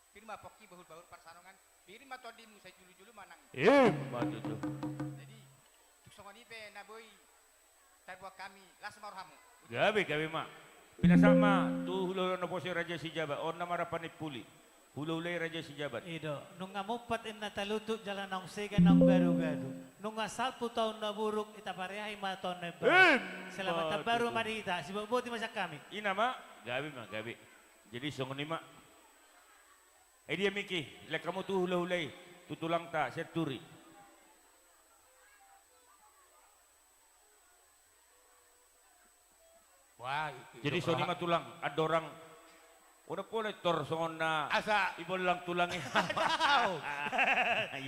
firma poki bahul-bahul parsanongan firma todimu saya julu-julu manang. Mati tu. Jadi tuk songon ipe naboy tarbuak kami lasmarhamu. Gabi mak. Pinasama tu hula-hula na poso raja si Jabat. On namara panipuli. Hula-hula raja si Jabat. Ido, nung ngamupat in nataluto jalan ng sega ng gado-gado. Nung nga 10 taon na buruk itaparehay maton na ba. Salamat na baru madita. Si Bobuti masak kami. Ina mak. Gabi. Jadi songon ni mak. Dia Miki. Lek kamu tu hula-hulay. Tutulang tak. Saya turi. Wah, Jadi Sony matulang, ada orang udah boleh tor songon na asa ibol lang tulangnya.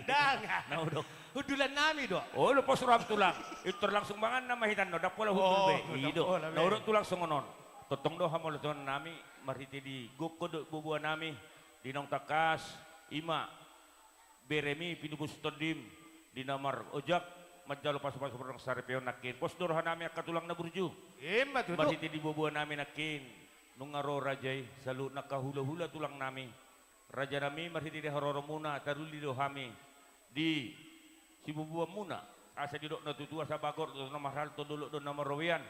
dang. Nah udah. Hudulan nami do. Oh lo pos ram tulang. Itu langsung bangan nama hitan no. Dah pola hudul be. Ido. Nah udah tulang songonon. Totong do hamol ton nami marhiti di gukodok bubuan nami dinong takas ima beremi pinubus todim dinamar ojak majalo pasu-pasu perang sarepeon nakin posdor hanami akatulang na burju Ima tuh. marhiti di bubuan nami nakin nungaro rajay salu nakahula-hula tulang nami raja nami marhiti di haroro muna taruli do hami di si bubuan muna asa di dok natutua sa bagor do nama hal to dulu do nama rowian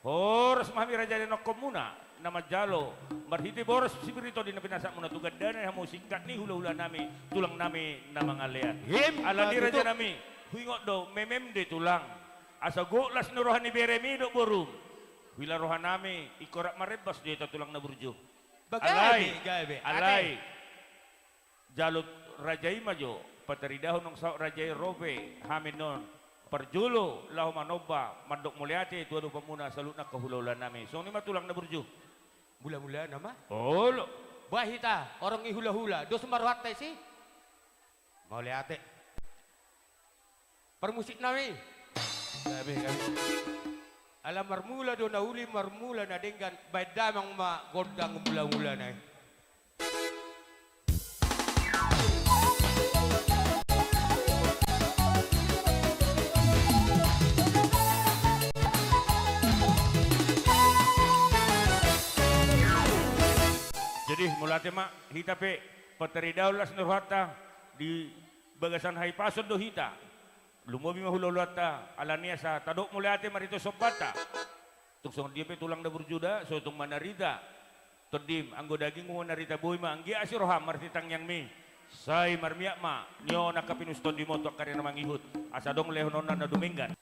horas mahami raja di nokom muna nama jalo marhiti boros sibirito di napinasak muna tugad dana yang mau singkat ni hula-hula nami tulang nami nama ngalian ala di raja nami huingot do memem de tulang asa goklas nurohan ni beremi do borum wila rohan nami ikorak marebas di tulang na burjo alay jalut rajai majo pataridaho nung sa rajai robe haminon perjulo lahu manoba mandok mulyati itu adu pemuna salut nak kahululan nami so ni matulang na burjo Mula-mula nama? olo Bahita, orang ihula-hula. Dos marwate sih. Mau lihat permusik nami. Gabi. Alam marmula do nauli marmula na dengan baidamang ma godang mula-mula na. jadi mulate mak hita pe pataridaw las nurhata di bagasan hai pasod do hita lumobi mahulolata alania sa tadok mulate marito sobata tuksong dia pe tulang da burjuda so tung manarida todim anggo daging mo narita boy ma anggi asiroham martitang yang mi sai marmiak ma nyo nakapinuston di moto karena mangihut asadong lehonon na duminggan.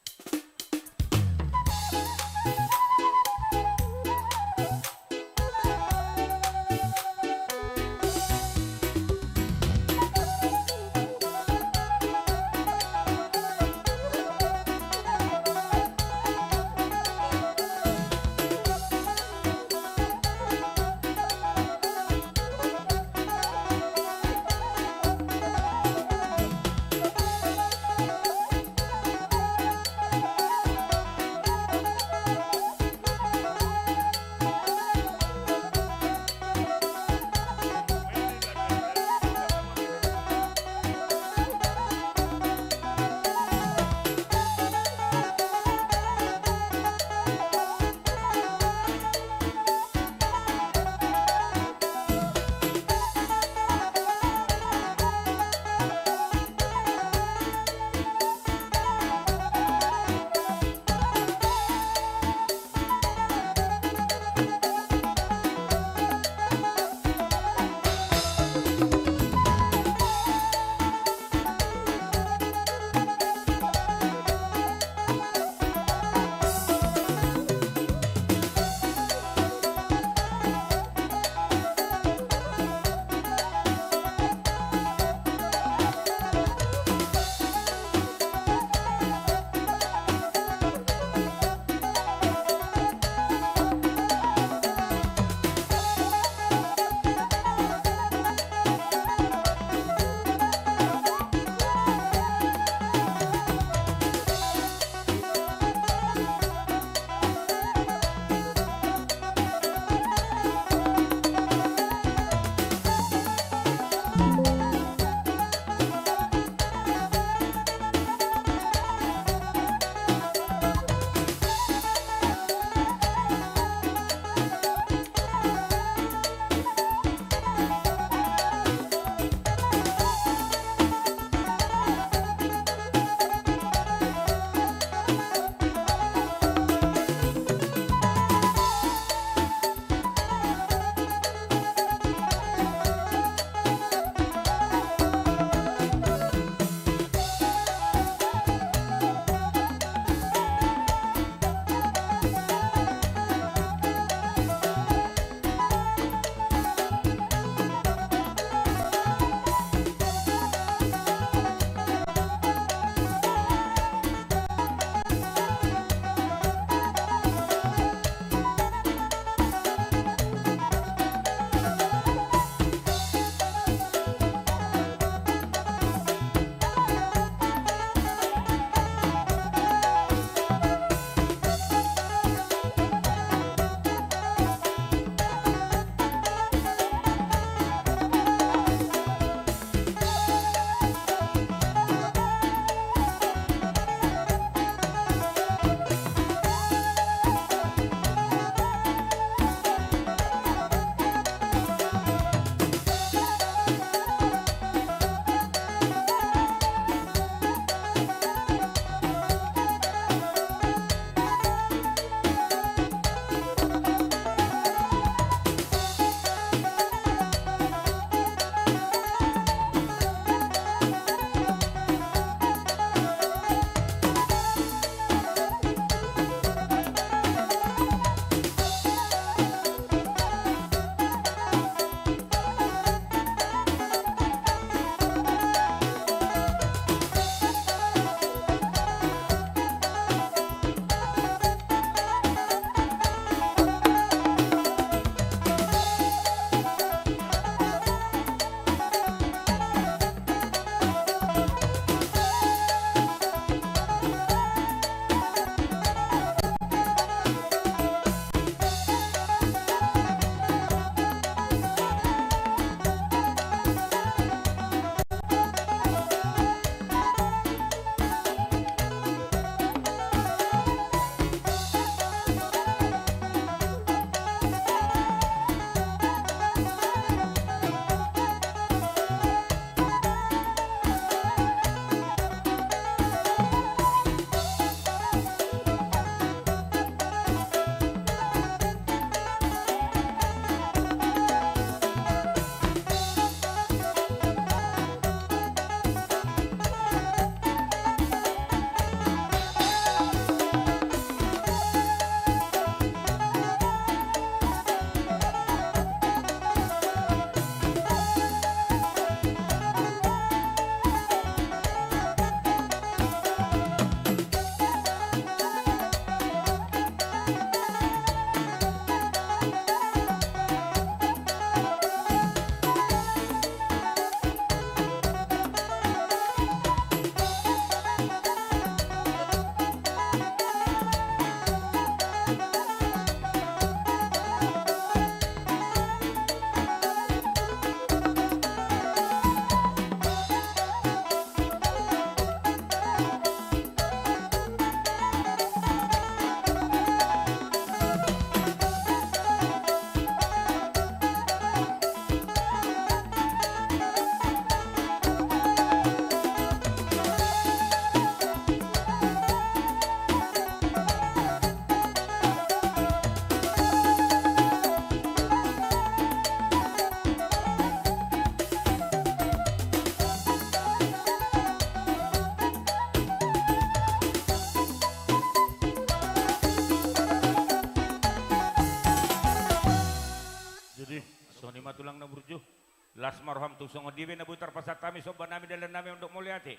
Las marham tu songo dibe na butar pasat kami soba nami dalan nami untuk mulyati.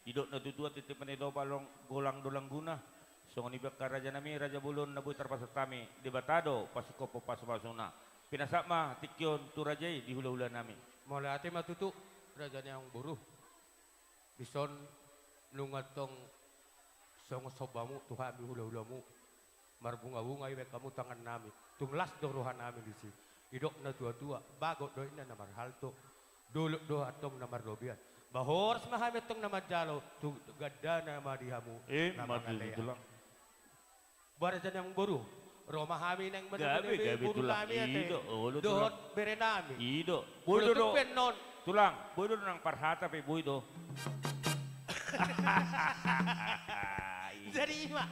Didok na tutua titip na ito palong gulang dulang guna. Songo nibak ka raja nami raja bulon na butar pasat kami di batado pasiko po pasupasuna. Pinasama tikyon tu rajay di hula-hula nami. Mulai ati matutu raja yang buruh. Bison lungatong songo sobamu Tuhan mi hula-hulamu. Marbunga-bunga iwe kamu tangan nami. Tunglas dorohan nami di sini. Idok na tua-tua, bagot doy na namar halto, duluk do atong namar dobian. Bahoras mahamit tong namar jalo, tu gada na madihamu. Matutulang. Bara dyan ang buru, Roma hami nang Gabi buru tulang. nami ate. Ido, Dohot bere nami. Ido. Bulu Buido do. penon. Tulang, buido ng parhata pe buido. Jadi ima,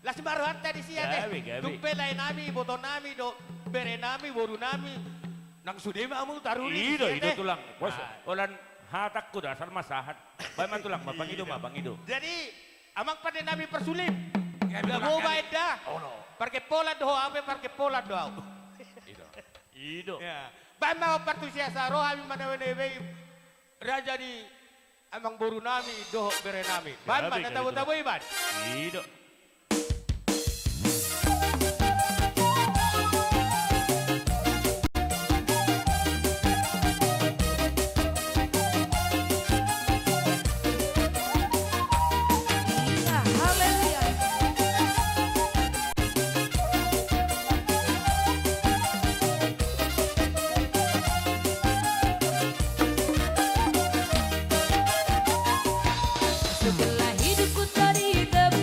las baruhan tadi siya Gabi. Tumpelay nami, boto nami do, bere nami, boru nami. Nang sudema mo taruli. Ido tulang. Bos, olan hatak ko dasar masahat. Bay tulang, mabangido. Jadi, amang pada nami persulim. Gak mau baik dah. Parke pola doh, apa parke pola doh. Ido. Ya. Bay mau partusia sa roh ami manawene raja di amang boru nami doh bere nami. Ban man tabu-tabu iban. Ido. Setelah hidupku tadi debu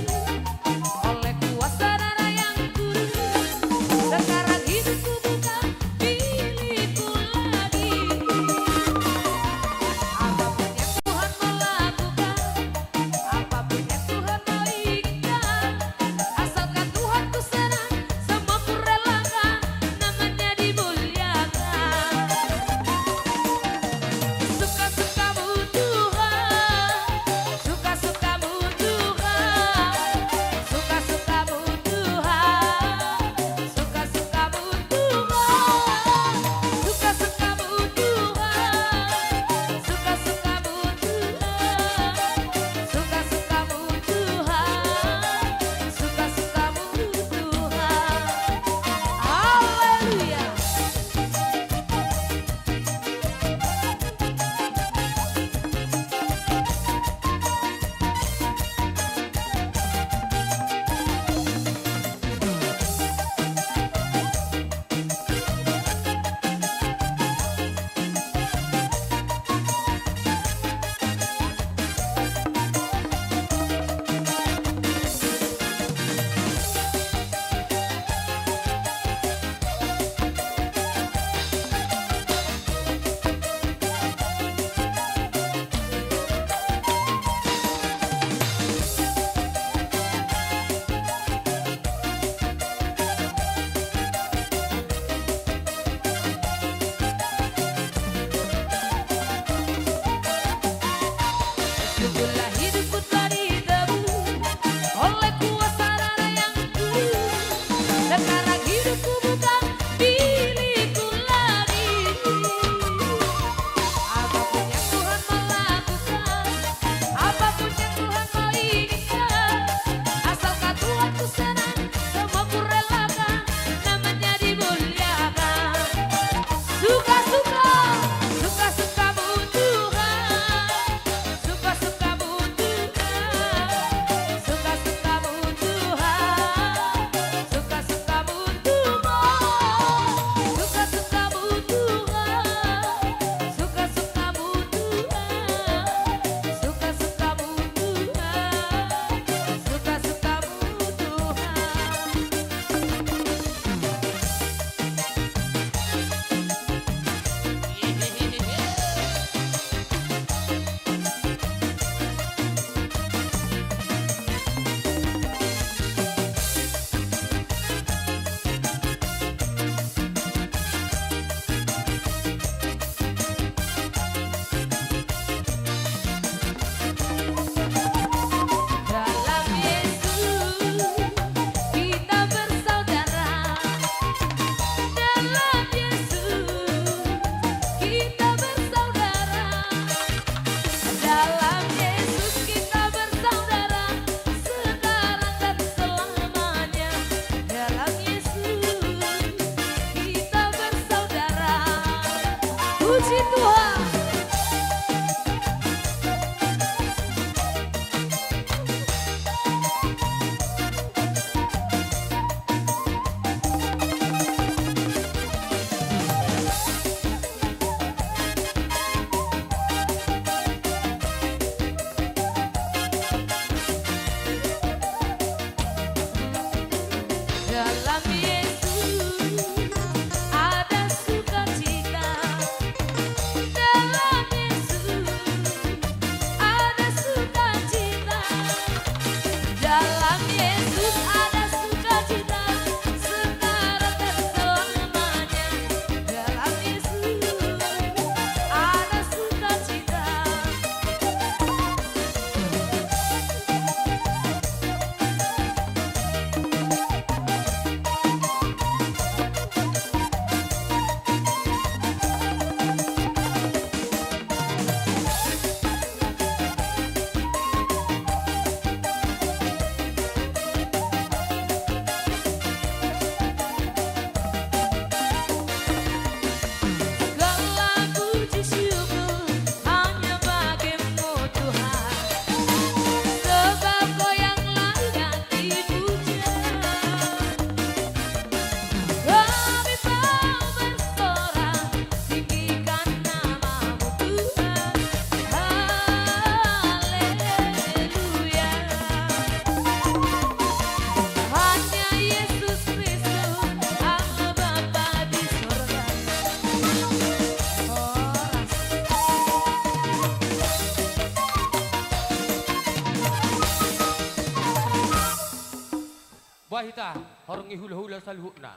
mahita, horong ihula-hula sa luhuna.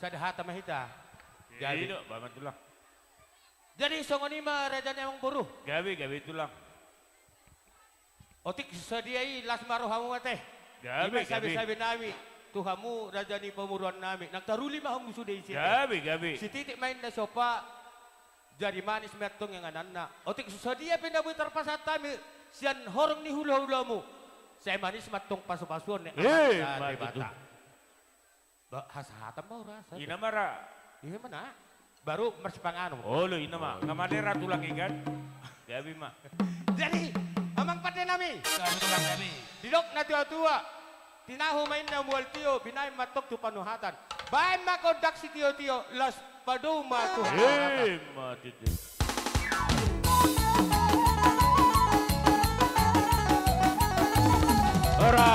Sa dahata mahita. Gabi do, baman tulang. Jadi songoni ma raja ni amang buru. Gabi tulang. Otik sadiai las maruh hamu mate. Gabi. Sabi nami. Tuhamu raja ni pemuruan nami. Nagtaruli mah hamu sudah isi. Gabi. Si titik main na sopa. Jadi manis metong yang anana. Otik sadia pindabuy terpasat kami. Sian horong ni hula-hulamu. Saya manis matong pasu-pasuan ni. Bata. Hasahatam mau rasa. Ina mara. Iya mana? Baru mersipangano. Oh lo ina mah. Ngamadera tulang ikan. Gabi mah. Jadi amang pate nami. Kami. Didok na tua-tua. Tinahu main na mual tiyo. Binay matok tu panuhatan. Bayan makodak si tiyo-tiyo. Las paduma tu. Mati. Ora.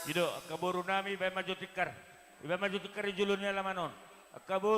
Ido kaburu nami bay maju tikar. Iba maju tikar julunnya lamanon. Kabur